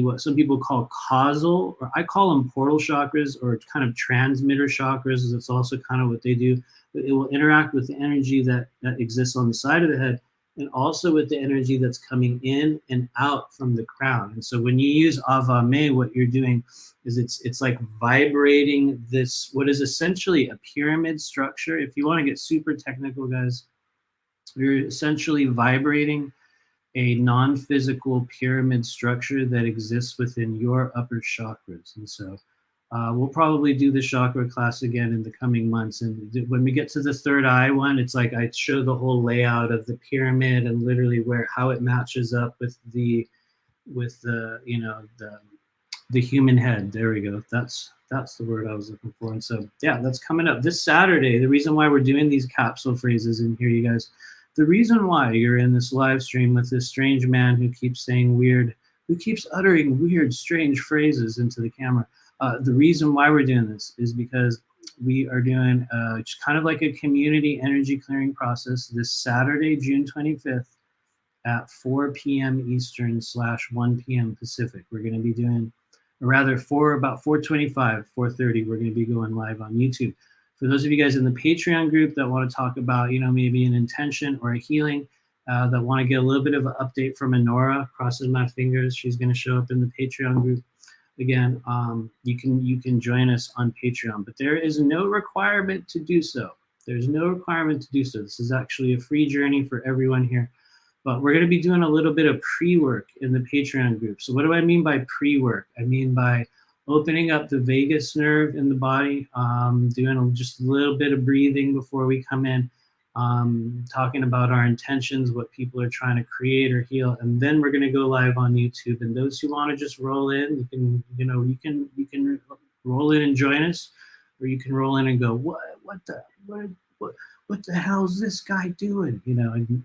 what some people call causal, or I call them portal chakras, or kind of transmitter chakras. It's also kind of what they do. But it will interact with the energy that exists on the side of the head, and also with the energy that's coming in and out from the crown. And so when you use Ava Me, what you're doing is it's like vibrating this, what is essentially a pyramid structure. If you want to get super technical, guys, you're essentially vibrating a non-physical pyramid structure that exists within your upper chakras. And so we'll probably do the chakra class again in the coming months. And when we get to the third eye one, it's like I show the whole layout of the pyramid and literally how it matches up with the human head. There we go. That's the word I was looking for. And so, yeah, that's coming up this Saturday. The reason why we're doing these capsule phrases in here, you guys, the reason why you're in this live stream with this strange man who keeps uttering weird, strange phrases into the camera. The reason why we're doing this is because we are doing just kind of like a community energy clearing process this Saturday, June 25th at 4 p.m. Eastern / 1 p.m. Pacific. We're going to be doing, or rather about 4:25, 4:30, we're going to be going live on YouTube. For those of you guys in the Patreon group that want to talk about, maybe an intention or a healing, that want to get a little bit of an update from Enora, crosses my fingers, she's going to show up in the Patreon group. Again, you can join us on Patreon, but there is no requirement to do so. There's no requirement to do so. This is actually a free journey for everyone here. But we're going to be doing a little bit of pre-work in the Patreon group. So what do I mean by pre-work? I mean by opening up the vagus nerve in the body, doing just a little bit of breathing before we come in, talking about our intentions, what people are trying to create or heal, and then we're going to go live on YouTube. And those who want to just roll in, you can roll in and join us, or you can roll in and go, what the hell is this guy doing?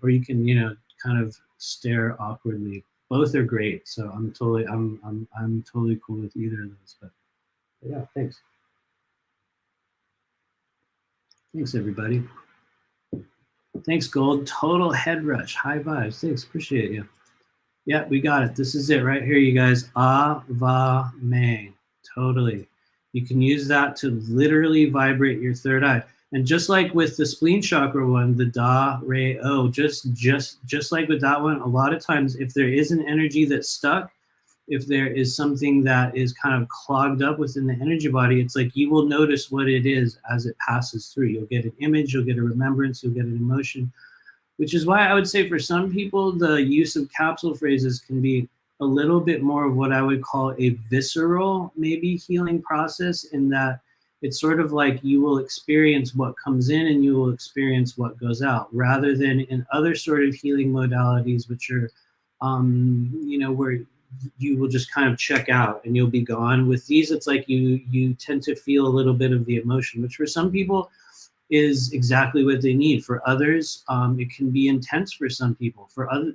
Or you can kind of stare awkwardly. Both are great, so I'm totally cool with either of those. But yeah, thanks everybody. Thanks, Gold. Total head rush. High vibes. Thanks. Appreciate you. Yeah, we got it. This is it right here, you guys. Ava May. Totally. You can use that to literally vibrate your third eye. And just like with the spleen chakra one, the Da, Re, O, just like with that one, a lot of times if there is an energy that's stuck, if there is something that is kind of clogged up within the energy body, it's like you will notice what it is as it passes through. You'll get an image, you'll get a remembrance, you'll get an emotion, which is why I would say for some people, the use of capsule phrases can be a little bit more of what I would call a visceral, maybe healing process, in that it's sort of like you will experience what comes in and you will experience what goes out, rather than in other sort of healing modalities, which are, where you will just kind of check out and you'll be gone. With these, it's like you tend to feel a little bit of the emotion, which for some people is exactly what they need. For others, it can be intense for some people. For other,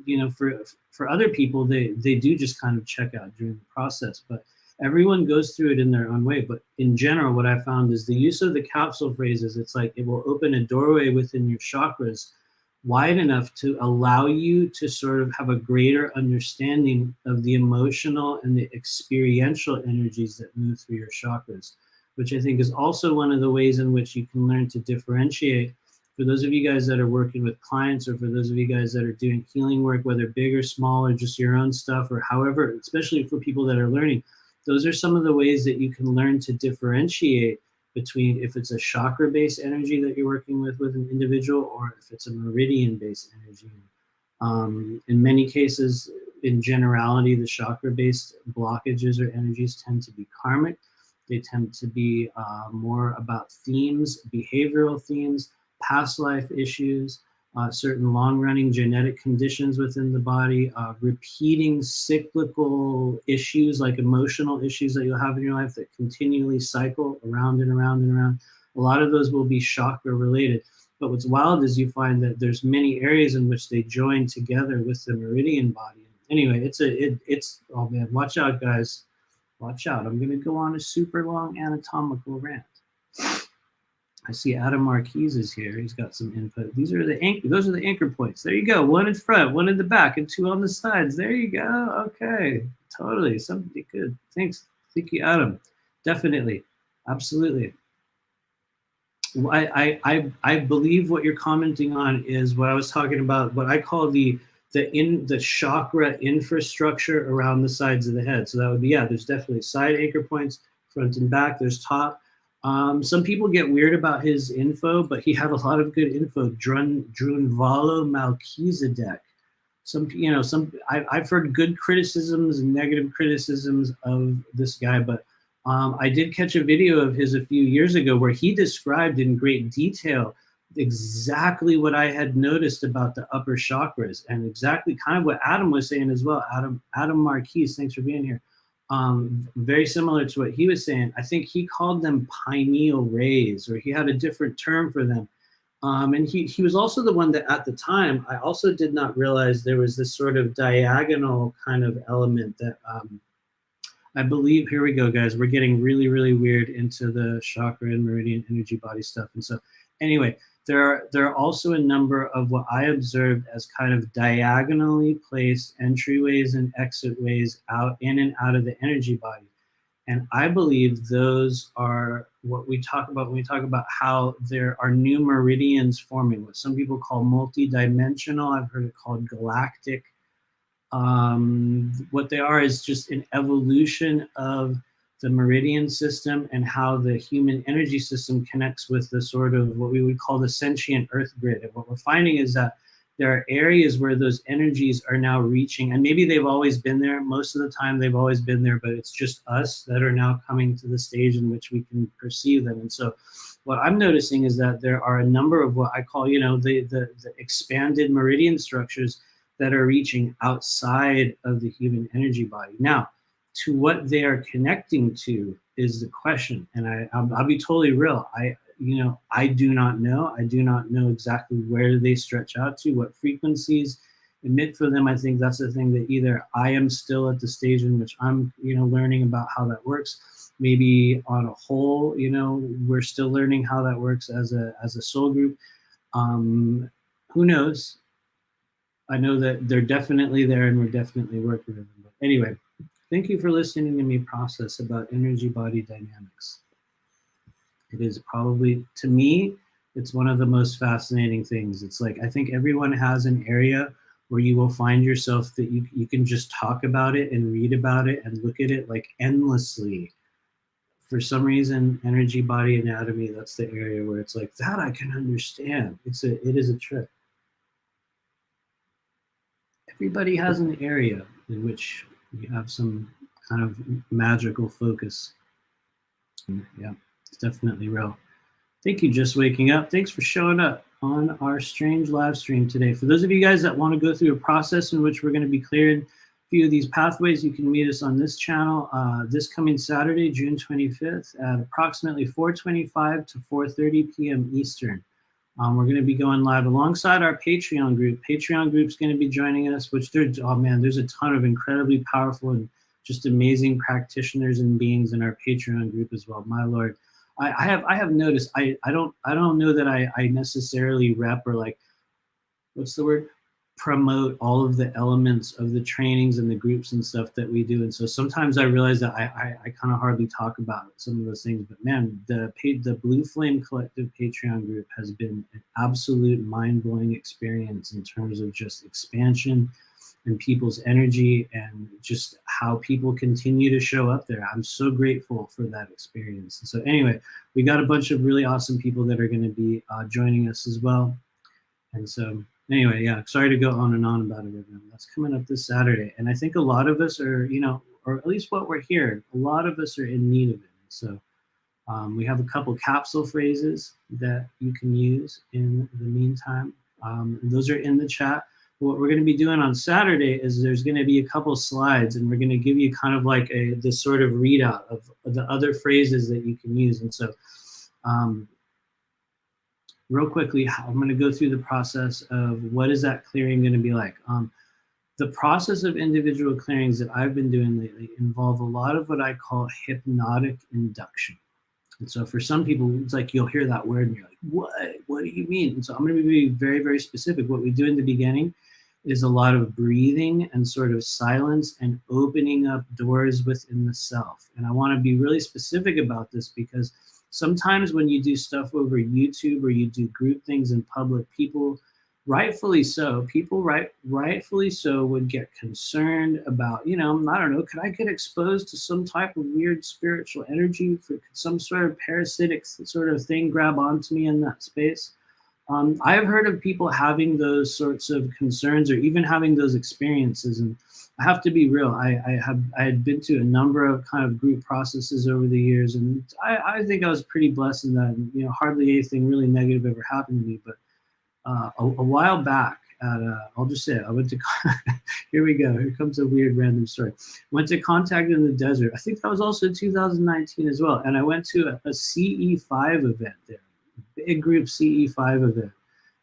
for other people, they do just kind of check out during the process. But everyone goes through it in their own way. But in general, what I found is the use of the capsule phrases, it's like it will open a doorway within your chakras wide enough to allow you to sort of have a greater understanding of the emotional and the experiential energies that move through your chakras, which I think is also one of the ways in which you can learn to differentiate. For those of you guys that are working with clients, or for those of you guys that are doing healing work, whether big or small, or just your own stuff, or however, especially for people that are learning, those are some of the ways that you can learn to differentiate between if it's a chakra-based energy that you're working with an individual, or if it's a meridian-based energy. In many cases, in generality, the chakra-based blockages or energies tend to be karmic. They tend to be more about themes, behavioral themes, past life issues, certain long-running genetic conditions within the body, repeating cyclical issues like emotional issues that you'll have in your life that continually cycle around and around and around. A lot of those will be chakra related. But what's wild is you find that there's many areas in which they join together with the meridian body. Anyway, it's oh man, watch out, guys. Watch out. I'm going to go on a super long anatomical rant. I see Adam Marquez is here. He's got some input. Those are the anchor points. There you go. One in front, one in the back, and two on the sides. There you go. Okay. Totally. Something good. Thanks. Thank you, Adam. Definitely. Absolutely. I believe what you're commenting on is what I was talking about, what I call the chakra infrastructure around the sides of the head. So that would be, yeah, there's definitely side anchor points, front and back. There's top. Some people get weird about his info, but he had a lot of good info. Drunvalo Melchizedek. I've heard good criticisms and negative criticisms of this guy, but I did catch a video of his a few years ago where he described in great detail exactly what I had noticed about the upper chakras, and exactly kind of what Adam was saying as well. Adam Marquez, thanks for being here. Very similar to what he was saying. I think he called them pineal rays, or he had a different term for them. And he was also the one that at the time, I also did not realize there was this sort of diagonal kind of element that I believe, here we go, guys. We're getting really, really weird into the chakra and meridian energy body stuff. And so anyway, there are also a number of what I observed as kind of diagonally placed entryways and exit ways out in and out of the energy body. And I believe those are what we talk about when we talk about how there are new meridians forming, what some people call multi-dimensional. I've heard it called galactic. What they are is just an evolution of the meridian system and how the human energy system connects with the sort of what we would call the sentient earth grid. And what we're finding is that there are areas where those energies are now reaching, and maybe they've always been there. Most of the time they've always been there, but it's just us that are now coming to the stage in which we can perceive them. And so what I'm noticing is that there are a number of what I call, the expanded meridian structures that are reaching outside of the human energy body. Now, to what they are connecting to is the question. And I'll be totally real. I do not know. I do not know exactly where they stretch out to, what frequencies emit for them. I think that's the thing that either I am still at the stage in which I'm, learning about how that works. Maybe on a whole, we're still learning how that works as a soul group. Who knows? I know that they're definitely there and we're definitely working with them. But anyway, thank you for listening to me process about energy body dynamics. It is probably, to me, it's one of the most fascinating things. It's like, I think everyone has an area where you will find yourself that you can just talk about it and read about it and look at it like endlessly. For some reason, energy body anatomy, that's the area where it's like, that I can understand. It is a trip. Everybody has an area in which you have some kind of magical focus. Yeah, it's definitely real. Thank you, Just Waking Up. Thanks for showing up on our strange live stream today. For those of you guys that want to go through a process in which we're going to be clearing a few of these pathways, you can meet us on this channel this coming Saturday, June 25th at approximately 4:25 to 4:30 p.m. Eastern. We're going to be going live alongside our Patreon group. Patreon group's going to be joining us, which there's a ton of incredibly powerful and just amazing practitioners and beings in our Patreon group as well. My Lord, I have noticed. I don't know that I necessarily rep or like, what's the word? Promote all of the elements of the trainings and the groups and stuff that we do. And so sometimes I realize that I kind of hardly talk about some of those things, but man, the Blue Flame Collective Patreon group has been an absolute mind-blowing experience in terms of just expansion and people's energy and just how people continue to show up there. I'm so grateful for that experience. And so anyway, we got a bunch of really awesome people that are going to be joining us as well. And so anyway, yeah, sorry to go on and on about it, everyone. That's coming up this Saturday. And I think a lot of us are, or at least what we're here, a lot of us are in need of it. So we have a couple capsule phrases that you can use in the meantime. Those are in the chat. What we're going to be doing on Saturday is there's going to be a couple slides, and we're going to give you kind of like this sort of readout of the other phrases that you can use. And so real quickly, I'm going to go through the process of what is that clearing going to be like. The process of individual clearings that I've been doing lately involve a lot of what I call hypnotic induction. And so for some people, it's like you'll hear that word and you're like, what? What do you mean? And so I'm going to be very, very specific. What we do in the beginning is a lot of breathing and sort of silence and opening up doors within the self. And I want to be really specific about this because sometimes when you do stuff over YouTube or you do group things in public, people rightfully so would get concerned about, I don't know, could I get exposed to some type of weird spiritual energy? Could some sort of parasitic sort of thing grab onto me in that space? I have heard of people having those sorts of concerns or even having those experiences. And I have to be real. I had been to a number of kind of group processes over the years, and I think I was pretty blessed in that, hardly anything really negative ever happened to me. But a while back, I'll just say it, I went to, here we go, here comes a weird random story. Went to Contact in the Desert. I think that was also 2019 as well. And I went to a CE5 event there, big group CE5 event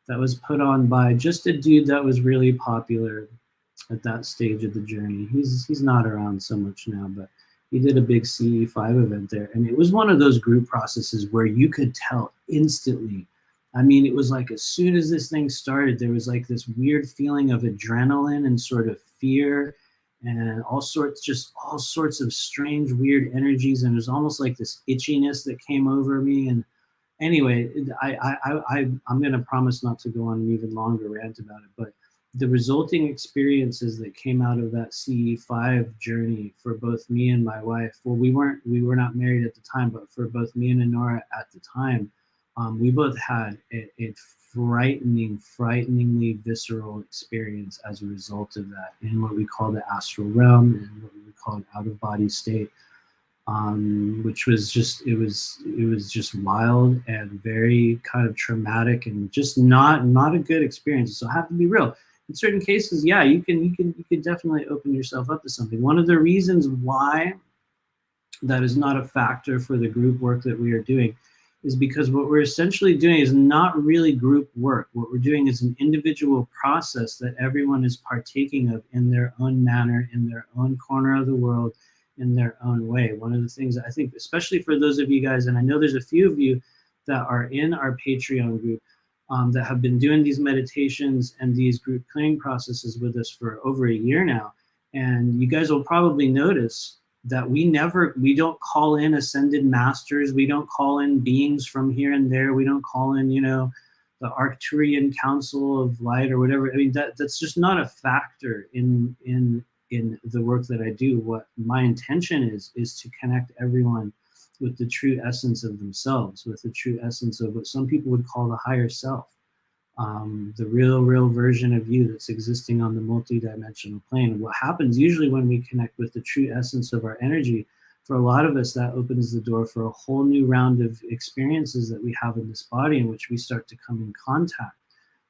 that was put on by just a dude that was really popular at that stage of the journey. He's not around so much now, but he did a big CE5 event there. And it was one of those group processes where you could tell instantly. I mean, it was like as soon as this thing started, there was like this weird feeling of adrenaline and sort of fear and all sorts of strange, weird energies. And it was almost like this itchiness that came over me. And anyway, I'm going to promise not to go on an even longer rant about it, but the resulting experiences that came out of that CE5 journey for both me and my wife, well, we were not married at the time, but for both me and Honora at the time, we both had a frighteningly visceral experience as a result of that in what we call the astral realm and what we would call an out-of-body state. Which was just it was just wild and very kind of traumatic and just not a good experience. So I have to be real. In certain cases, yeah, you can definitely open yourself up to something. One of the reasons why that is not a factor for the group work that we are doing is because what we're essentially doing is not really group work. What we're doing is an individual process that everyone is partaking of in their own manner, in their own corner of the world, in their own way. One of the things I think, especially for those of you guys, and I know there's a few of you that are in our Patreon group that have been doing these meditations and these group clearing processes with us for over a year now. And you guys will probably notice that we don't call in ascended masters. We don't call in beings from here and there. We don't call in, the Arcturian Council of Light or whatever. I mean, that's just not a factor in the work that I do. What my intention is to connect everyone with the true essence of themselves, with the true essence of what some people would call the higher self, the real version of you that's existing on the multidimensional plane. And what happens usually when we connect with the true essence of our energy, for a lot of us, that opens the door for a whole new round of experiences that we have in this body, in which we start to come in contact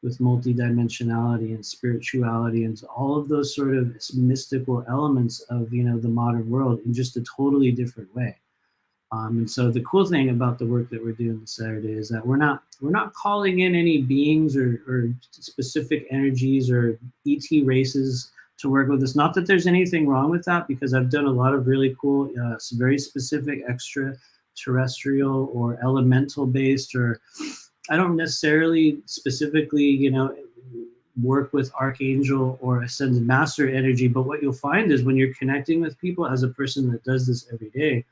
with multidimensionality and spirituality and all of those sort of mystical elements of the modern world in just a totally different way. And so the cool thing about the work that we're doing this Saturday is that we're not calling in any beings or specific energies or ET races to work with us. Not that there's anything wrong with that, because I've done a lot of really cool, very specific extraterrestrial or elemental based, or I don't necessarily specifically, work with archangel or ascended master energy. But what you'll find is when you're connecting with people, as a person that does this every day,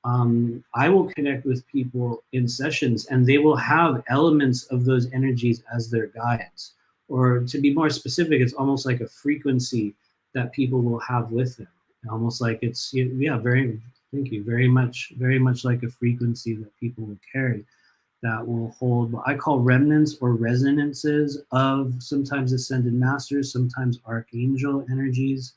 I will connect with people in sessions and they will have elements of those energies as their guides. Or to be more specific, it's almost like a frequency that people will have with them. Almost like it's, thank you, very much like a frequency that people will carry that will hold what I call remnants or resonances of sometimes ascended masters, sometimes archangel energies,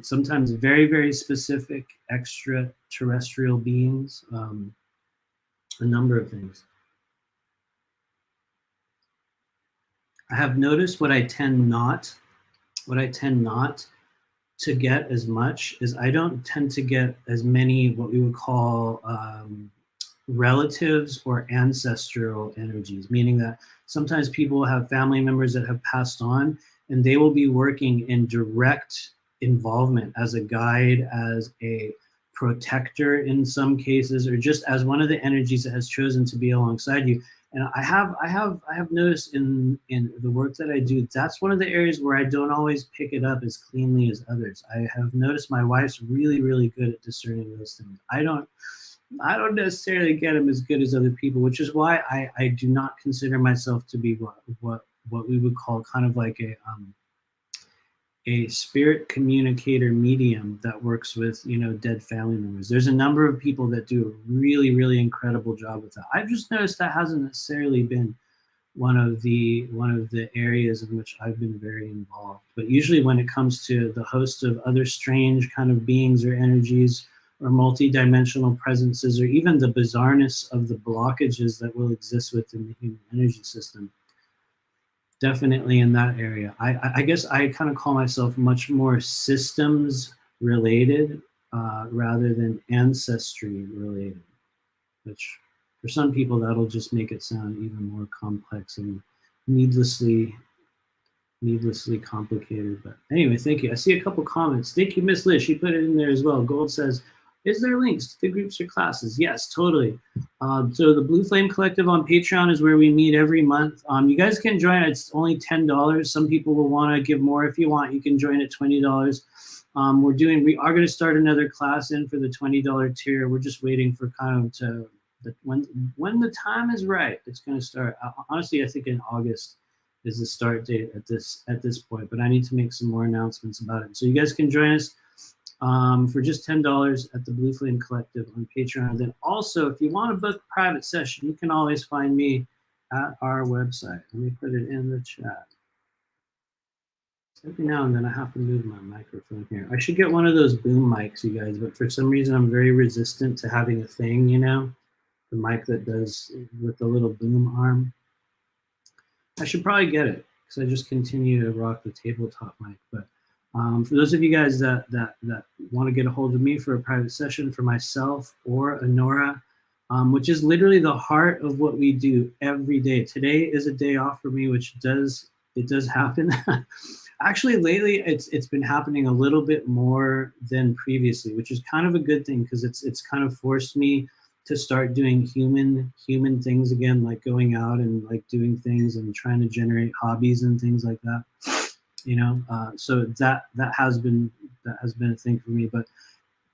sometimes very, very specific extraterrestrial beings, a number of things. I have noticed what I tend not to get as much is I don't tend to get as many what we would call relatives or ancestral energies, meaning that sometimes people have family members that have passed on and they will be working in direct involvement as a guide, as a protector in some cases, or just as one of the energies that has chosen to be alongside you. And I have noticed in the work that I do, that's one of the areas where I don't always pick it up as cleanly as others. I have noticed my wife's really, really good at discerning those things. I don't necessarily get them as good as other people, which is why I do not consider myself to be what we would call kind of like a spirit communicator medium that works with dead family members. There's a number of people that do a really, really incredible job with that. I've just noticed that hasn't necessarily been one of the areas in which I've been very involved. But usually when it comes to the host of other strange kind of beings or energies or multi-dimensional presences, or even the bizarreness of the blockages that will exist within the human energy system, definitely in that area. I guess I kind of call myself much more systems related rather than ancestry related, which for some people that'll just make it sound even more complex and needlessly complicated. But anyway, thank you. I see a couple comments. Thank you, Miss Liz. She put it in there as well. Gold says, is there links to the groups or classes? Yes, totally. So the Blue Flame Collective on Patreon is where we meet every month. You guys can join. It's only $10. Some people will want to give more. If you want, you can join at $20. We are going to start another class in for the $20 tier. We're just waiting for kind of when the time is right, it's going to start. Honestly, I think in August is the start date at this point, but I need to make some more announcements about it. So you guys can join us for just $10 at the Blue Flame Collective on Patreon. Then also, if you want to book a private session, you can always find me at our website. Let me put it in the chat. Every now and then I have to move my microphone here. I should get one of those boom mics, you guys, but for some reason I'm very resistant to having a thing, you know, the mic that does with the little boom arm. I should probably get it because I just continue to rock the tabletop mic. But for those of you guys that want to get a hold of me for a private session, for myself or Honora, which is literally the heart of what we do every day. Today is a day off for me, which does happen. Actually, lately it's been happening a little bit more than previously, which is kind of a good thing because it's kind of forced me to start doing human things again, like going out and like doing things and trying to generate hobbies and things like that. You know, so that has been a thing for me. But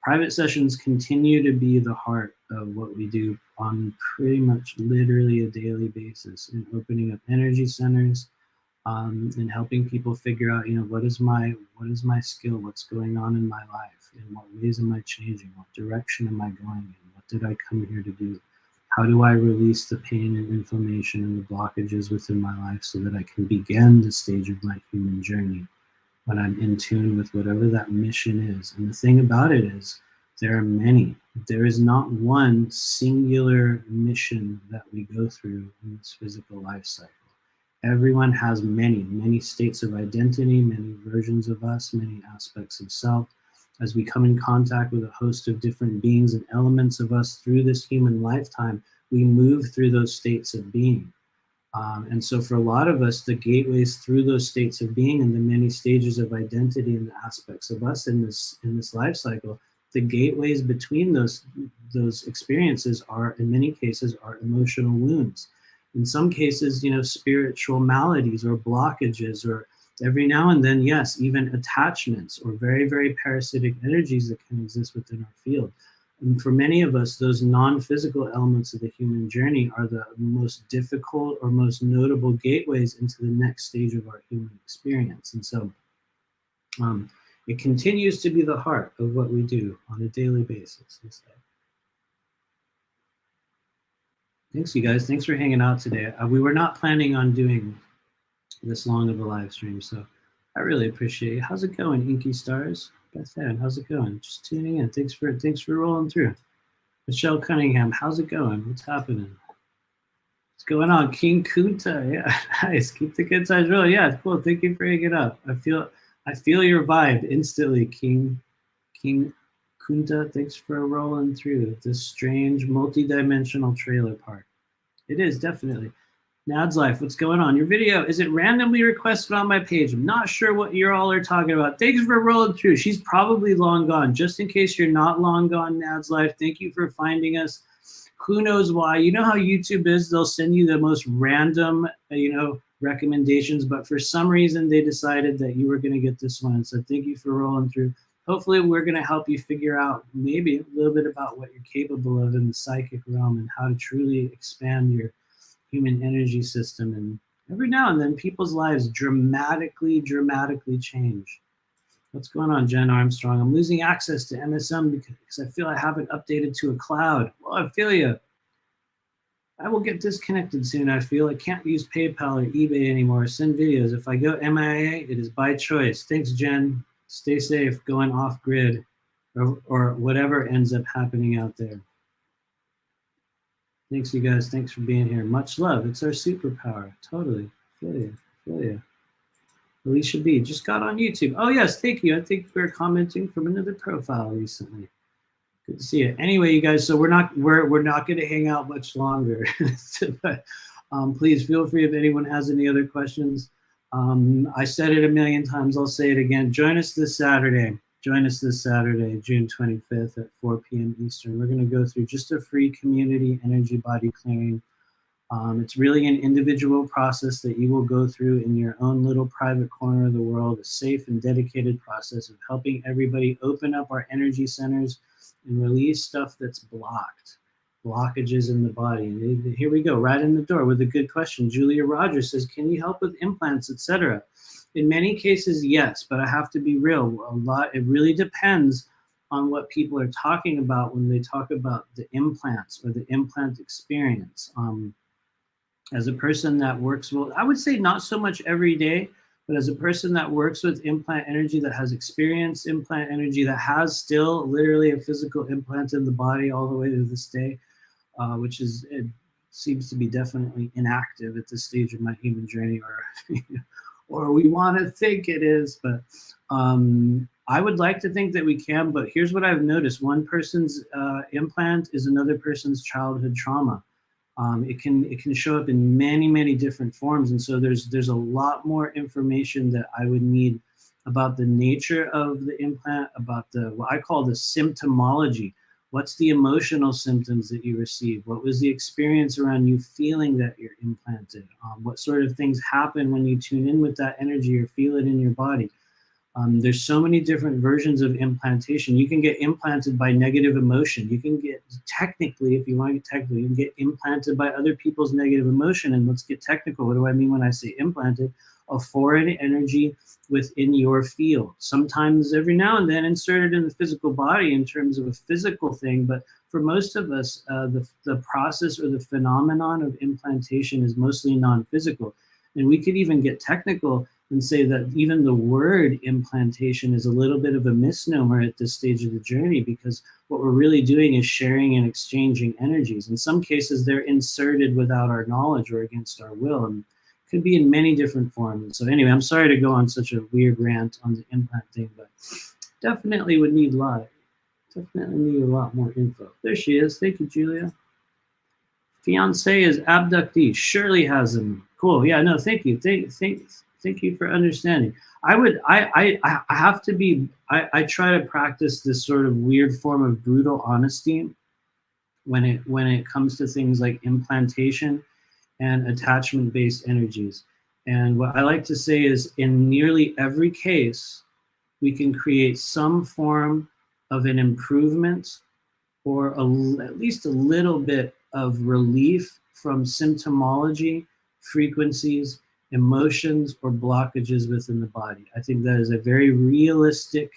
private sessions continue to be the heart of what we do on pretty much literally a daily basis in opening up energy centers. And helping people figure out, you know, what is my skill, what's going on in my life, in what ways am I changing, what direction am I going in, what did I come here to do, how do I release the pain and inflammation and the blockages within my life so that I can begin the stage of my human journey when I'm in tune with whatever that mission is. And the thing about it is, there are many. There is not one singular mission that we go through in this physical life cycle. Everyone has many states of identity, many versions of us, many aspects of self. As we come in contact with a host of different beings and elements of us through this human lifetime, we move through those states of being. And so for a lot of us, the gateways through those states of being and the many stages of identity and the aspects of us in this life cycle, the gateways between those experiences are, in many cases, are emotional wounds. In some cases, you know, spiritual maladies or blockages, or every now and then, yes, even attachments or very, very parasitic energies that can exist within our field. And for many of us, those non-physical elements of the human journey are the most difficult or most notable gateways into the next stage of our human experience. And so it continues to be the heart of what we do on a daily basis. Thanks, you guys. Thanks for hanging out today. We were not planning on doing this long of a live stream, so I really appreciate it. How's it going, Inky Stars? Bethan, how's it going? Just tuning in. Thanks for rolling through. Michelle Cunningham, how's it going? What's happening? What's going on? King Kunta, yeah, nice. Keep the good times rolling. Yeah, cool. Thank you for hanging up. I feel your vibe instantly, King Kunta. Thanks for rolling through this strange multi-dimensional trailer park. It is definitely. Nad's Life, what's going on? Your video, is it randomly requested on my page? I'm not sure what you all are talking about. Thanks for rolling through. She's probably long gone. Just in case you're not long gone, Nad's Life, thank you for finding us. Who knows why? You know how YouTube is? They'll send you the most random, recommendations, but for some reason they decided that you were going to get this one. So thank you for rolling through. Hopefully we're going to help you figure out maybe a little bit about what you're capable of in the psychic realm and how to truly expand your human energy system. And every now and then people's lives dramatically change. What's going on, Jen Armstrong? I'm losing access to MSM because I feel I haven't updated to a cloud. Well, I feel you. I will get disconnected soon. I feel I can't use PayPal or eBay anymore. Send videos. If I go MIA, it is by choice. Thanks, Jen. Stay safe going off grid or whatever ends up happening out there. Thanks, you guys. Thanks for being here. Much love. It's our superpower. Totally. Feel you. Alicia B. just got on YouTube. Oh, yes. Thank you. I think we're commenting from another profile recently. Good to see you. Anyway, you guys, so we're not going to hang out much longer. But, please feel free if anyone has any other questions. I said it a million times. I'll say it again. Join us this Saturday. June 25th at 4 p.m. Eastern. We're going to go through just a free community energy body clearing It's really an individual process that you will go through in your own little private corner of the world, a safe and dedicated process of helping everybody open up our energy centers and release stuff that's blocked, blockages in the body. And here we go, right in the door with a good question. Julia Rogers says, can you help with implants, etc.? In many cases, yes, but I have to be real. It really depends on what people are talking about when they talk about the implants or the implant experience. As a person that works, well, I would say not so much every day, but as a person that works with implant energy, that has experienced implant energy, that has still literally a physical implant in the body all the way to this day, which is, it seems to be definitely inactive at this stage of my human journey, or or we want to think it is, but I would like to think that we can. But here's what I've noticed: one person's implant is another person's childhood trauma. It can show up in many different forms, and so there's a lot more information that I would need about the nature of the implant, about the what I call the symptomology. What's the emotional symptoms that you receive? What was the experience around you feeling that you're implanted? What sort of things happen when you tune in with that energy or feel it in your body? There's so many different versions of implantation. You can get implanted by negative emotion. You can get, technically, if you want to get technical, you can get implanted by other people's negative emotion. And let's get technical. What do I mean when I say implanted? A foreign energy within your field. Sometimes every now and then inserted in the physical body in terms of a physical thing. But for most of us, the process or the phenomenon of implantation is mostly non-physical. And we could even get technical and say that even the word implantation is a little bit of a misnomer at this stage of the journey, because what we're really doing is sharing and exchanging energies. In some cases, they're inserted without our knowledge or against our will, and could be in many different forms. So anyway, I'm sorry to go on such a weird rant on the implant thing, but definitely would need definitely need a lot more info. There she is. Thank you, Julia. Fiance is abductee. Shirley has him. Cool. Yeah, no, thank you. Thank you for understanding. I have to be, I try to practice this sort of weird form of brutal honesty when it comes to things like implantation and attachment-based energies. And what I like to say is, in nearly every case, we can create some form of an improvement or at least a little bit of relief from symptomology, frequencies, emotions, or blockages within the body. I think that is a very realistic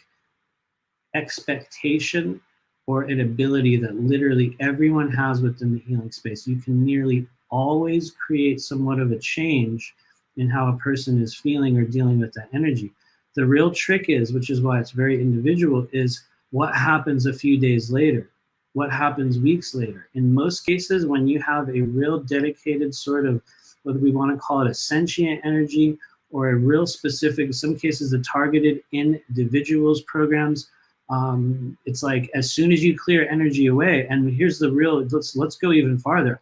expectation or an ability that literally everyone has within the healing space. You can nearly always create somewhat of a change in how a person is feeling or dealing with that energy. The real trick is, which is why it's very individual, is what happens a few days later, what happens weeks later. In most cases, when you have a real dedicated sort of, whether we want to call it a sentient energy or a real specific, in some cases, the targeted individuals programs, it's like as soon as you clear energy away, and here's the real, let's go even farther.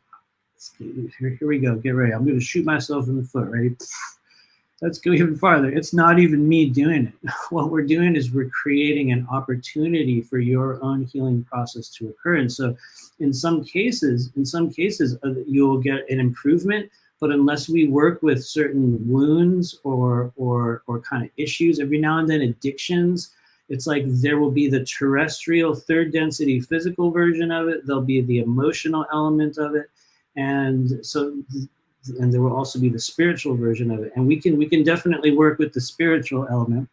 Here we go, get ready. I'm going to shoot myself in the foot, ready? Let's go even farther. It's not even me doing it. What we're doing is we're creating an opportunity for your own healing process to occur. And so in some cases, you'll get an improvement, but unless we work with certain wounds or kind of issues, every now and then addictions, it's like there will be the terrestrial third density physical version of it. There'll be the emotional element of it. And so, and there will also be the spiritual version of it. And we can definitely work with the spiritual element.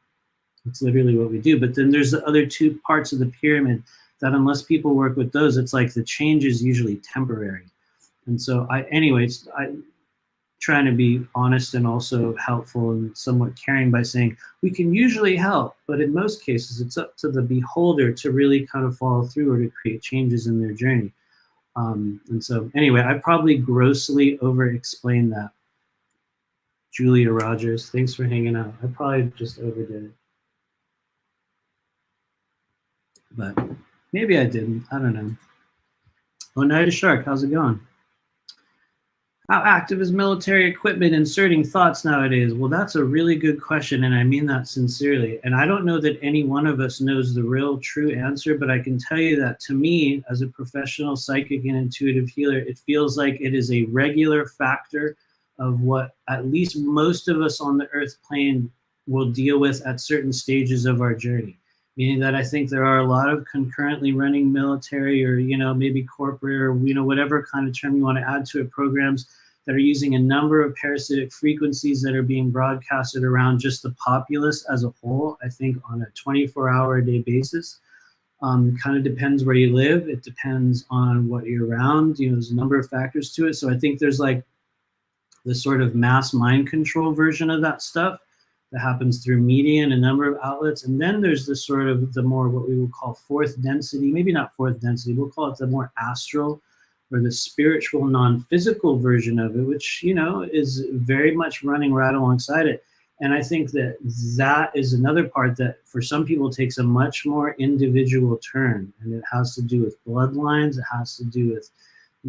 It's literally what we do. But then there's the other two parts of the pyramid that unless people work with those, it's like the change is usually temporary. And so anyways, trying to be honest and also helpful and somewhat caring by saying we can usually help, but in most cases it's up to the beholder to really kind of follow through or to create changes in their journey. And so anyway, I probably grossly over-explained that. Julia Rogers, thanks for hanging out. I probably just overdid it. But maybe I didn't, I don't know. Oneida Shark, how's it going? How active is military equipment inserting thoughts nowadays? Well, that's a really good question, and I mean that sincerely. And I don't know that any one of us knows the real true answer, but I can tell you that to me, as a professional psychic and intuitive healer, it feels like it is a regular factor of what at least most of us on the earth plane will deal with at certain stages of our journey. Meaning that I think there are a lot of concurrently running military or, maybe corporate or, whatever kind of term you want to add to it, programs that are using a number of parasitic frequencies that are being broadcasted around just the populace as a whole, I think on a 24-hour-a-day basis. Kind of depends where you live. It depends on what you're around. There's a number of factors to it. So I think there's like the sort of mass mind control version of that stuff that happens through media and a number of outlets. And then there's the sort of the more what we would call fourth density, maybe not fourth density, we'll call it the more astral or the spiritual non-physical version of it, which, is very much running right alongside it. And I think that that is another part that for some people takes a much more individual turn. And it has to do with bloodlines. It has to do with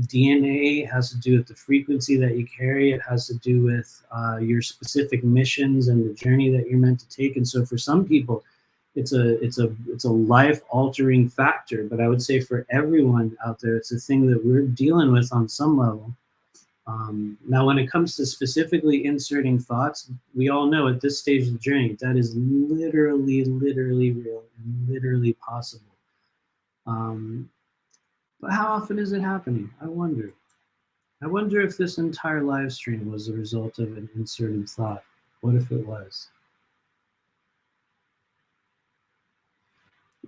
DNA, it has to do with the frequency that you carry. It has to do with your specific missions and the journey that you're meant to take. And so for some people, it's a life-altering factor. But I would say for everyone out there, it's a thing that we're dealing with on some level. Now, when it comes to specifically inserting thoughts, we all know at this stage of the journey, that is literally real and literally possible. But how often is it happening? I wonder. I wonder if this entire live stream was a result of an inserted thought. What if it was?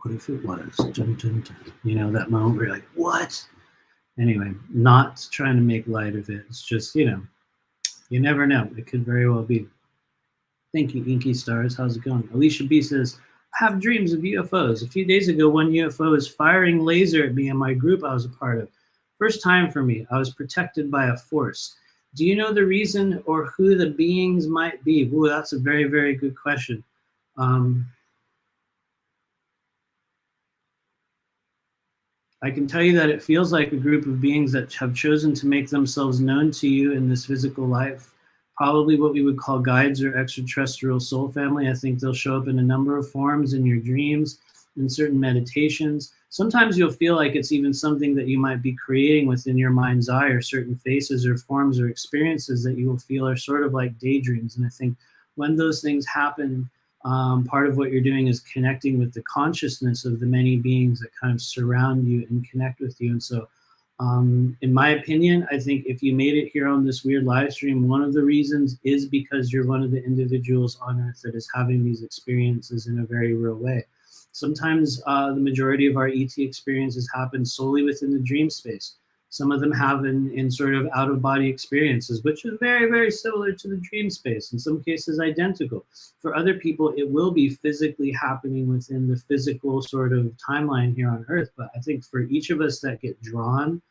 What if it was? Dun, dun, dun. That moment where you're like, what? Anyway, not trying to make light of it. It's just, you never know. It could very well be. Thank you, Inky Stars. How's it going? Alicia B says, I have dreams of UFOs. A few days ago, one UFO was firing laser at me and my group I was a part of. First time for me. I was protected by a force. Do you know the reason or who the beings might be? Ooh, that's a very, very good question. I can tell you that it feels like a group of beings that have chosen to make themselves known to you in this physical life. Probably what we would call guides or extraterrestrial soul family. I think they'll show up in a number of forms in your dreams, in certain meditations. Sometimes you'll feel like it's even something that you might be creating within your mind's eye, or certain faces or forms or experiences that you will feel are sort of like daydreams. And I think when those things happen, part of what you're doing is connecting with the consciousness of the many beings that kind of surround you and connect with you. And so in my opinion, I think if you made it here on this weird live stream, one of the reasons is because you're one of the individuals on earth that is having these experiences in a very real way. Sometimes the majority of our ET experiences happen solely within the dream space. Some of them have in sort of out-of-body experiences, which is very, very similar to the dream space, in some cases identical. For other people, it will be physically happening within the physical sort of timeline here on Earth. But I think for each of us that get drawn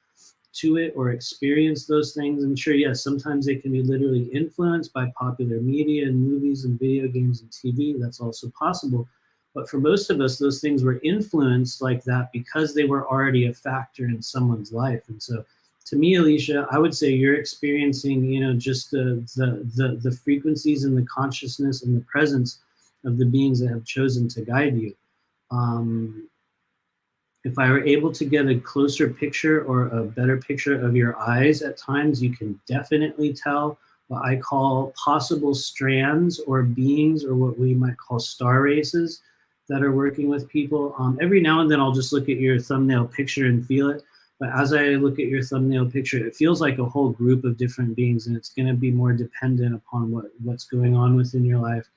to it or experience those things, and sure, yes, sometimes they can be literally influenced by popular media and movies and video games and TV. That's also possible. But for most of us, those things were influenced like that because they were already a factor in someone's life. And so to me, Alicia, I would say you're experiencing, just the frequencies and the consciousness and the presence of the beings that have chosen to guide you. If I were able to get a closer picture or a better picture of your eyes at times, you can definitely tell what I call possible strands or beings, or what we might call star races that are working with people. Every now and then I'll just look at your thumbnail picture and feel it. But as I look at your thumbnail picture, it feels like a whole group of different beings, and it's going to be more dependent upon what's going on within your life,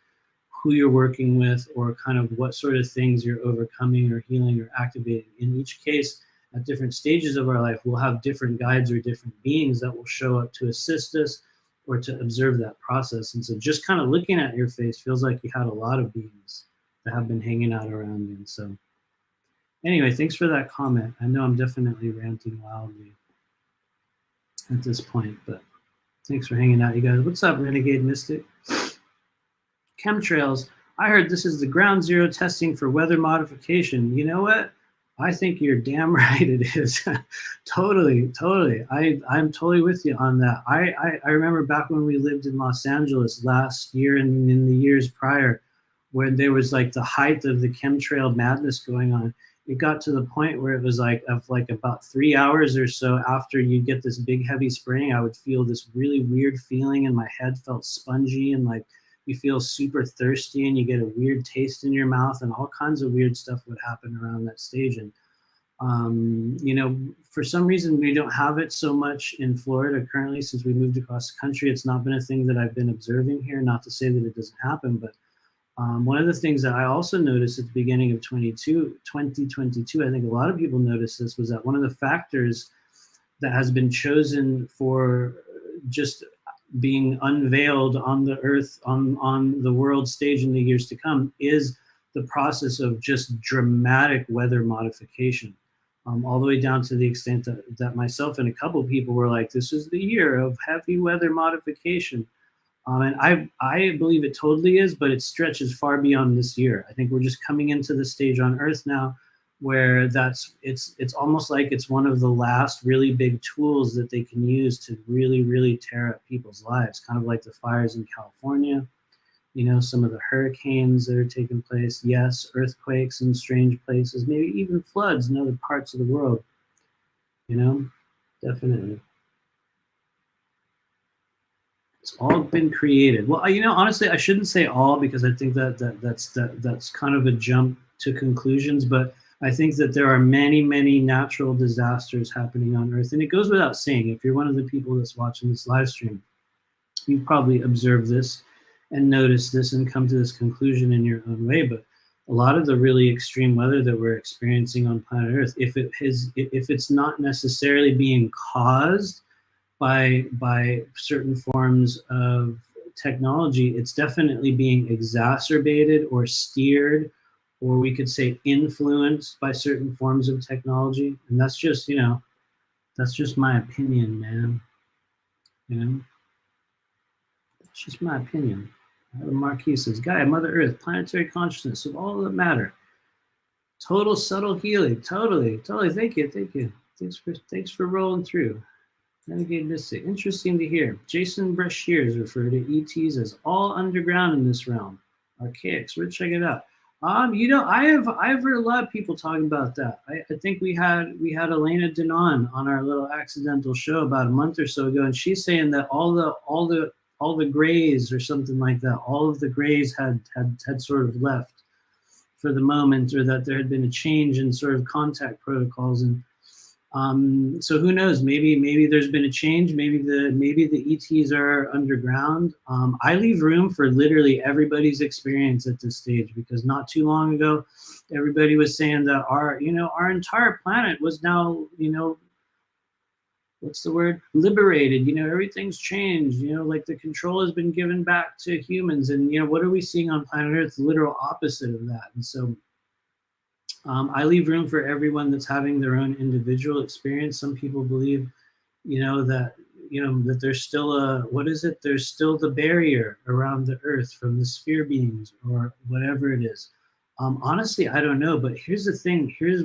who you're working with, or kind of what sort of things you're overcoming or healing or activating. In each case, at different stages of our life, we'll have different guides or different beings that will show up to assist us or to observe that process. And so just kind of looking at your face feels like you had a lot of beings that have been hanging out around you. And so anyway, thanks for that comment. I know I'm definitely ranting wildly at this point, but thanks for hanging out, you guys. What's up, Renegade Mystic? Chemtrails. I heard this is the ground zero testing for weather modification. You know what? I think you're damn right it is. Totally, totally. I'm totally with you on that. I remember back when we lived in Los Angeles last year and in the years prior, when there was like the height of the chemtrail madness going on. It got to the point where it was like of like about 3 hours or so after you get this big heavy spraying, I would feel this really weird feeling and my head felt spongy and like you feel super thirsty and you get a weird taste in your mouth and all kinds of weird stuff would happen around that stage. And you know, for some reason we don't have it so much in Florida currently since we moved across the country. It's not been a thing that I've been observing here. Not to say that it doesn't happen, but one of the things that I also noticed at the beginning of 2022, I think a lot of people noticed this, was that one of the factors that has been chosen for just being unveiled on the earth, on the world stage in the years to come, is the process of just dramatic weather modification. All the way down to the extent that myself and a couple of people were like, this is the year of heavy weather modification. And I believe it totally is, but it stretches far beyond this year. I think we're just coming into the stage on Earth now where it's almost like it's one of the last really big tools that they can use to really, really tear up people's lives, kind of like the fires in California, you know, some of the hurricanes that are taking place, yes, earthquakes in strange places, maybe even floods in other parts of the world, you know, definitely. It's all been created. Well, you know, honestly, I shouldn't say all because I think that's kind of a jump to conclusions. But I think that there are many, many natural disasters happening on Earth, and it goes without saying. If you're one of the people that's watching this live stream, you've probably observed this and noticed this and come to this conclusion in your own way. But a lot of the really extreme weather that we're experiencing on planet Earth, if it's not necessarily being caused by certain forms of technology, it's definitely being exacerbated or steered, or we could say influenced by certain forms of technology. And that's just, you know, that's just my opinion, man. You know, it's just my opinion. The Marquis says, Gaia, Mother Earth, planetary consciousness of all that matter. Total subtle healing. Totally, totally. Thank you, thank you. Thanks for rolling through. Renegade Mystic. Interesting to hear. Jason Brashears referred to ETs as all underground in this realm. Archaics. We'll check it out. You know, I've heard a lot of people talking about that. I think we had Elena Denon on our little accidental show about a month or so ago, and she's saying that all the grays or something like that, all of the grays had sort of left for the moment, or that there had been a change in sort of contact protocols. And so who knows? Maybe there's been a change. Maybe the ETs are underground. I leave room for literally everybody's experience at this stage, because not too long ago, everybody was saying that our entire planet was now, you know, what's the word? Liberated. You know, everything's changed. You know, like the control has been given back to humans. And you know, what are we seeing on planet Earth? The literal opposite of that. And so I leave room for everyone that's having their own individual experience. Some people believe, you know, that there's still there's still the barrier around the Earth from the sphere beings or whatever it is. Honestly, I don't know. But here's the thing. Here's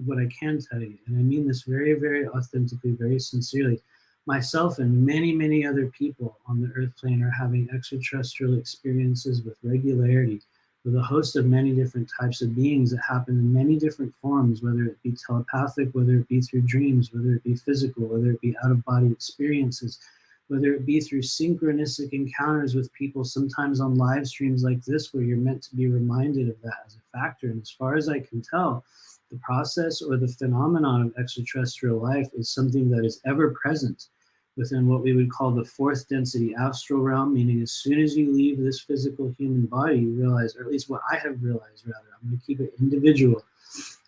what I can tell you, and I mean this very, very authentically, very sincerely. Myself and many, many other people on the Earth plane are having extraterrestrial experiences with regularity, with a host of many different types of beings that happen in many different forms, whether it be telepathic, whether it be through dreams, whether it be physical, whether it be out-of-body experiences, whether it be through synchronistic encounters with people, sometimes on live streams like this, where you're meant to be reminded of that as a factor. And as far as I can tell, the process or the phenomenon of extraterrestrial life is something that is ever present within what we would call the fourth density astral realm, meaning as soon as you leave this physical human body, you realize, or at least what I have realized, rather, I'm going to keep it individual.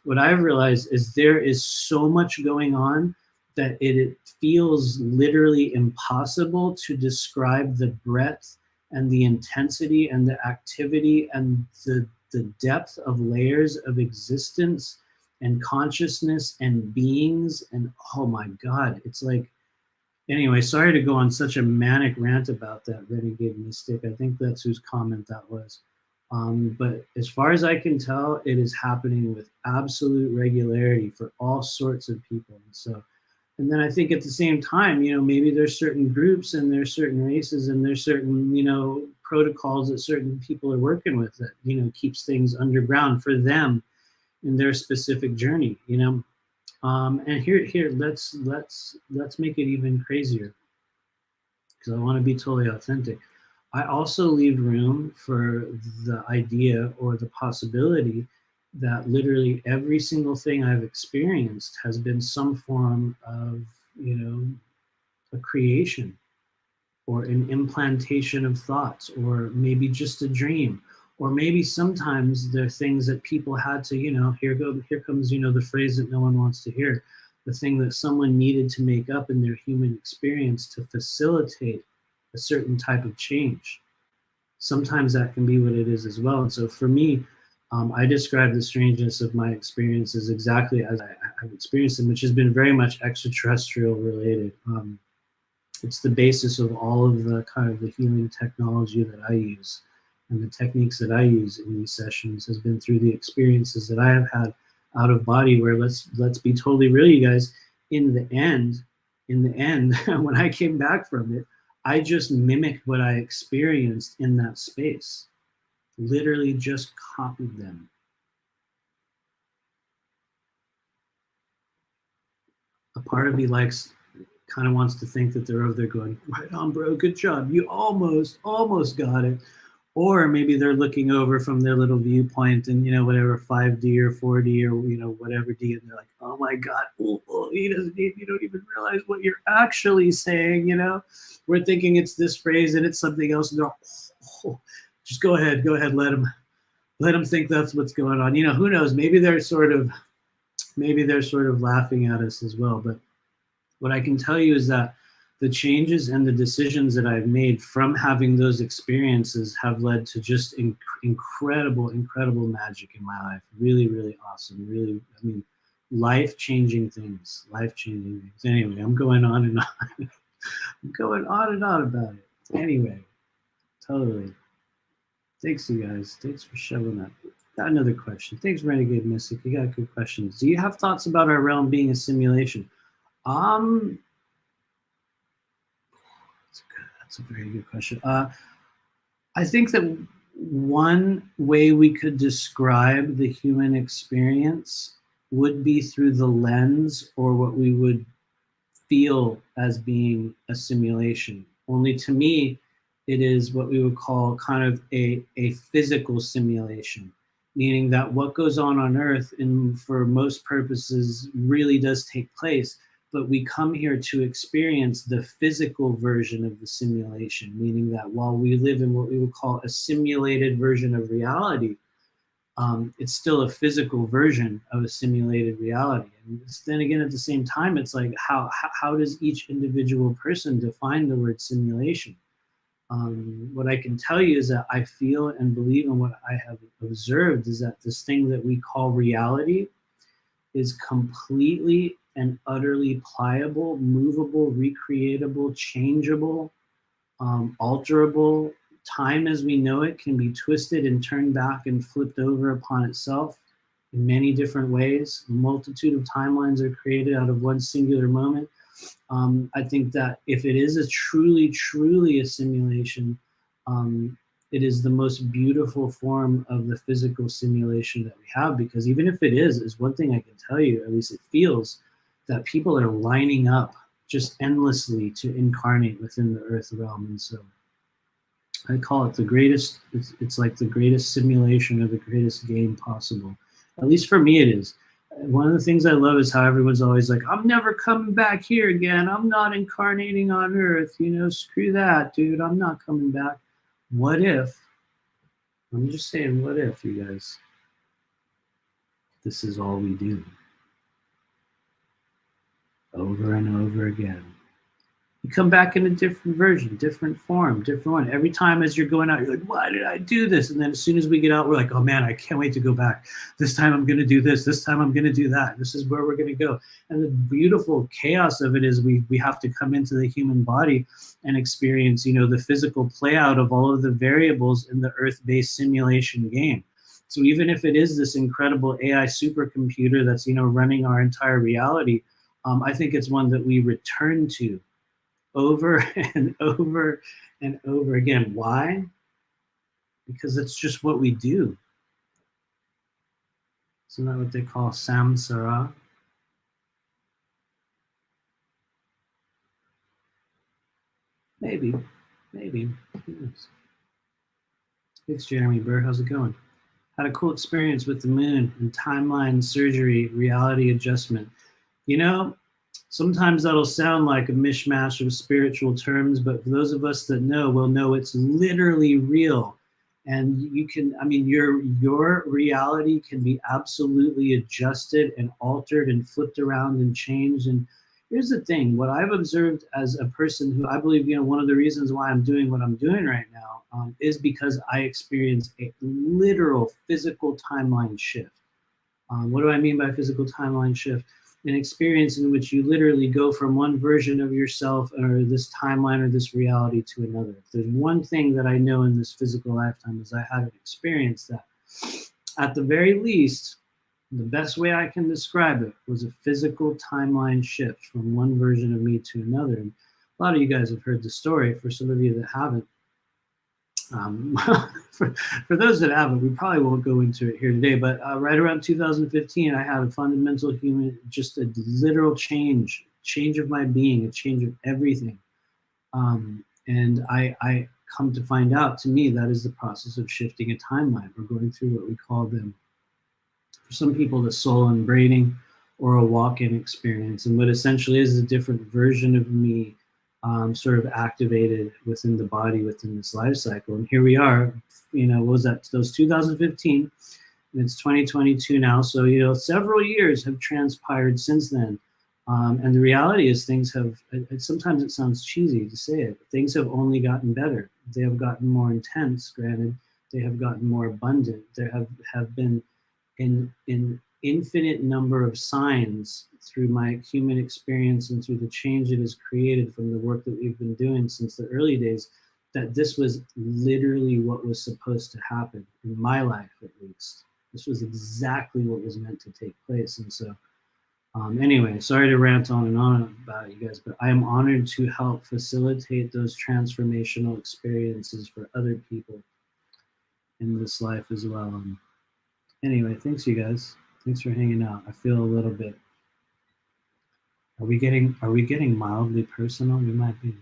What I've realized is there is so much going on that it feels literally impossible to describe the breadth and the intensity and the activity and the depth of layers of existence and consciousness and beings. And oh my God, it's like, anyway, sorry to go on such a manic rant about that, Renegade Mystic. I think that's whose comment that was. But as far as I can tell, it is happening with absolute regularity for all sorts of people. And then I think at the same time, maybe there's certain groups and there's certain races and there's certain, protocols that certain people are working with that, keeps things underground for them in their specific journey. And here, let's make it even crazier because I want to be totally authentic. I also leave room for the idea or the possibility that literally every single thing I've experienced has been some form of, a creation or an implantation of thoughts, or maybe just a dream, or maybe sometimes they're things that people had to, here comes, the phrase that no one wants to hear, the thing that someone needed to make up in their human experience to facilitate a certain type of change. Sometimes that can be what it is as well. And so for me, I describe the strangeness of my experiences exactly as I've experienced them, which has been very much extraterrestrial related. It's the basis of all of the kind of the healing technology that I use, and the techniques that I use in these sessions has been through the experiences that I have had out of body, where let's be totally real, you guys, in the end, when I came back from it, I just mimicked what I experienced in that space. Literally just copied them. A part of me kind of wants to think that they're over there going, right on, bro, good job. You almost got it. Or maybe they're looking over from their little viewpoint and, whatever 5D or 4D or, whatever D, and they're like, oh my God, you don't even realize what you're actually saying, We're thinking it's this phrase and it's something else. And they're, just go ahead, let them think that's what's going on. Who knows? Maybe they're sort of laughing at us as well. But what I can tell you is that the changes and the decisions that I've made from having those experiences have led to just incredible magic in my life. Really, really awesome. Really, life-changing things. Anyway, I'm going on and on. I'm going on and on about it. Anyway, totally. Thanks, you guys. Thanks for showing up. Got another question. Thanks, Renegade Mystic. You got good questions. Do you have thoughts about our realm being a simulation? That's a very good question. I think that one way we could describe the human experience would be through the lens or what we would feel as being a simulation. Only to me, it is what we would call kind of a physical simulation, meaning that what goes on Earth, and for most purposes, really does take place. But we come here to experience the physical version of the simulation, meaning that while we live in what we would call a simulated version of reality, it's still a physical version of a simulated reality. And then again, at the same time, it's like, how does each individual person define the word simulation? What I can tell you is that I feel and believe, and what I have observed is that this thing that we call reality is completely and utterly pliable, movable, recreatable, changeable, alterable. Time as we know it can be twisted and turned back and flipped over upon itself in many different ways. A multitude of timelines are created out of one singular moment. I think that if it is a truly a simulation, it is the most beautiful form of the physical simulation that we have, because even if it is one thing I can tell you, at least it feels, that people are lining up just endlessly to incarnate within the Earth realm. And so I call it the greatest, it's like the greatest simulation of the greatest game possible. At least for me it is. One of the things I love is how everyone's always like, I'm never coming back here again. I'm not incarnating on Earth. Screw that, dude. I'm not coming back. What if, I'm just saying, what if, you guys, this is all we do? Over and over again. You come back in a different version, different form, different one. Every time as you're going out, you're like, why did I do this? And then as soon as we get out, we're like, oh man, I can't wait to go back. This time I'm going to do this. This time I'm going to do that. This is where we're going to go. And the beautiful chaos of it is we have to come into the human body and experience, the physical play out of all of the variables in the Earth-based simulation game. So even if it is this incredible AI supercomputer that's, running our entire reality, I think it's one that we return to over and over and over again. Why? Because it's just what we do. Isn't that what they call samsara? Maybe. Who knows? Thanks, Jeremy Burr. How's it going? Had a cool experience with the moon and timeline surgery, reality adjustment. Sometimes that'll sound like a mishmash of spiritual terms, but for those of us that know, will know it's literally real. And you can, your reality can be absolutely adjusted and altered and flipped around and changed. And here's the thing, what I've observed as a person who I believe, one of the reasons why I'm doing what I'm doing right now is because I experienced a literal physical timeline shift. What do I mean by physical timeline shift? An experience in which you literally go from one version of yourself or this timeline or this reality to another. If there's one thing that I know in this physical lifetime is I had an experience that, at the very least, the best way I can describe it was a physical timeline shift from one version of me to another. And a lot of you guys have heard the story. For some of you that haven't, for those that haven't, we probably won't go into it here today, but right around 2015, I had a fundamental just a literal change of my being, a change of everything. And I come to find out, to me, that is the process of shifting a timeline. We're going through what we call them, for some people, the soul unbraiding or a walk-in experience. And what essentially is a different version of me sort of activated within the body within this life cycle. And here we are, what was that? Those 2015, and it's 2022 now. So, several years have transpired since then. And the reality is things have, sometimes it sounds cheesy to say it, things have only gotten better. They have gotten more intense, granted. They have gotten more abundant. There have been an infinite number of signs through my human experience and through the change it has created from the work that we've been doing since the early days, that this was literally what was supposed to happen in my life, at least. This was exactly what was meant to take place. And so, anyway, sorry to rant on and on about it, you guys, but I am honored to help facilitate those transformational experiences for other people in this life as well. Anyway, thanks, you guys. Thanks for hanging out. I feel a little bit. Are we getting mildly personal? We might be.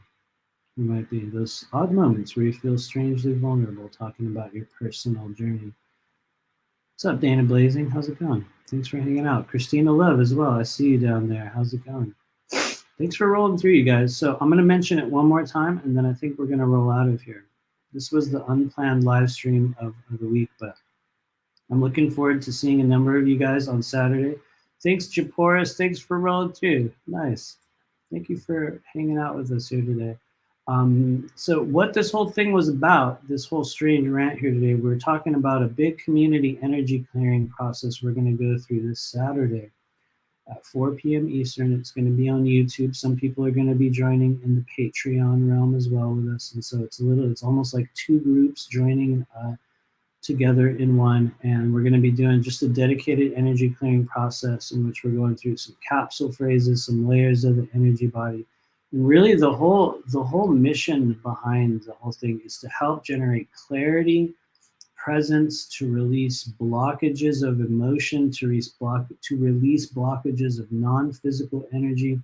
Those odd moments where you feel strangely vulnerable talking about your personal journey. What's up, Dana Blazing? How's it going? Thanks for hanging out. Christina Love as well. I see you down there. How's it going? Thanks for rolling through, you guys. So I'm going to mention it one more time, and then I think we're going to roll out of here. This was the unplanned live stream of the week, but I'm looking forward to seeing a number of you guys on Saturday. Thanks, Japoris. Thanks for rolling through. Nice. Thank you for hanging out with us here today. So what this whole thing was about, this whole strange rant here today, we're talking about a big community energy clearing process we're going to go through this Saturday at 4 p.m. Eastern. It's going to be on YouTube. Some people are going to be joining in the Patreon realm as well with us. And so it's almost like two groups joining together in one, and we're going to be doing just a dedicated energy clearing process in which we're going through some capsule phrases, some layers of the energy body. And really the whole mission behind the whole thing is to help generate clarity, presence, to release blockages of emotion, to release blockages of non-physical energy,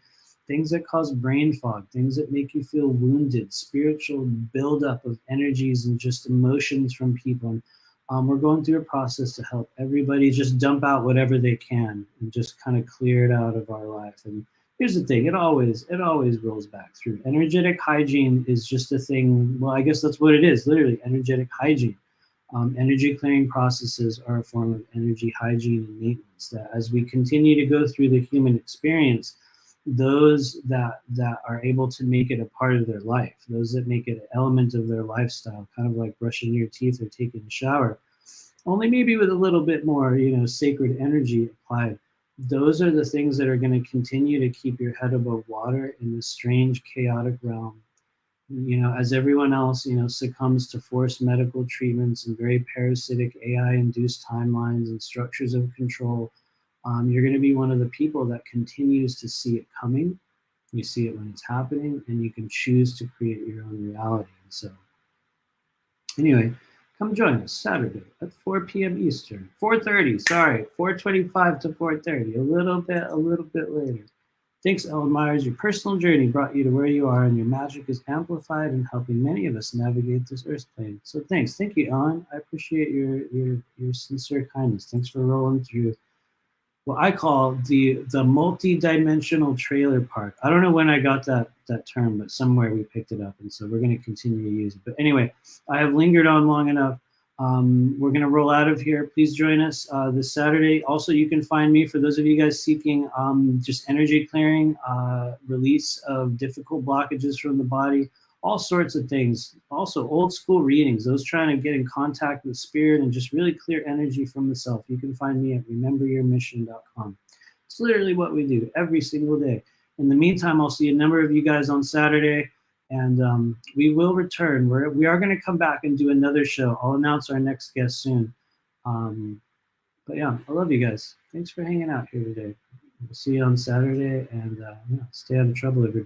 things that cause brain fog, things that make you feel wounded, spiritual buildup of energies and just emotions from people. We're going through a process to help everybody just dump out whatever they can and just kind of clear it out of our life. And here's the thing, it always rolls back through. Energetic hygiene is just a thing. Well, I guess that's what it is, literally energetic hygiene. Energy clearing processes are a form of energy hygiene and maintenance, that as we continue to go through the human experience, those that are able to make it a part of their life, those that make it an element of their lifestyle, kind of like brushing your teeth or taking a shower, only maybe with a little bit more, sacred energy applied. Those are the things that are going to continue to keep your head above water in this strange, chaotic realm. As everyone else, succumbs to forced medical treatments and very parasitic AI-induced timelines and structures of control, you're going to be one of the people that continues to see it coming. You see it when it's happening, and you can choose to create your own reality. And so, anyway, come join us Saturday at 4 p.m. Eastern, 4:30. Sorry, 4:25 to 4:30. A little bit later. Thanks, Ellen Myers. Your personal journey brought you to where you are, and your magic is amplified and helping many of us navigate this earth plane. So thanks. Thank you, Ellen. I appreciate your sincere kindness. Thanks for rolling through what I call the multi-dimensional trailer park. I don't know when I got that term, but somewhere we picked it up, and so we're going to continue to use it. But anyway, I have lingered on long enough. We're going to roll out of here. Please join us this Saturday. Also, you can find me, for those of you guys seeking just energy clearing, release of difficult blockages from the body, all sorts of things. Also, old school readings, those trying to get in contact with spirit and just really clear energy from the self. You can find me at rememberyourmission.com. It's literally what we do every single day. In the meantime, I'll see a number of you guys on Saturday. And we will return. We are going to come back and do another show. I'll announce our next guest soon. But yeah, I love you guys. Thanks for hanging out here today. We'll see you on Saturday, and stay out of trouble, everybody.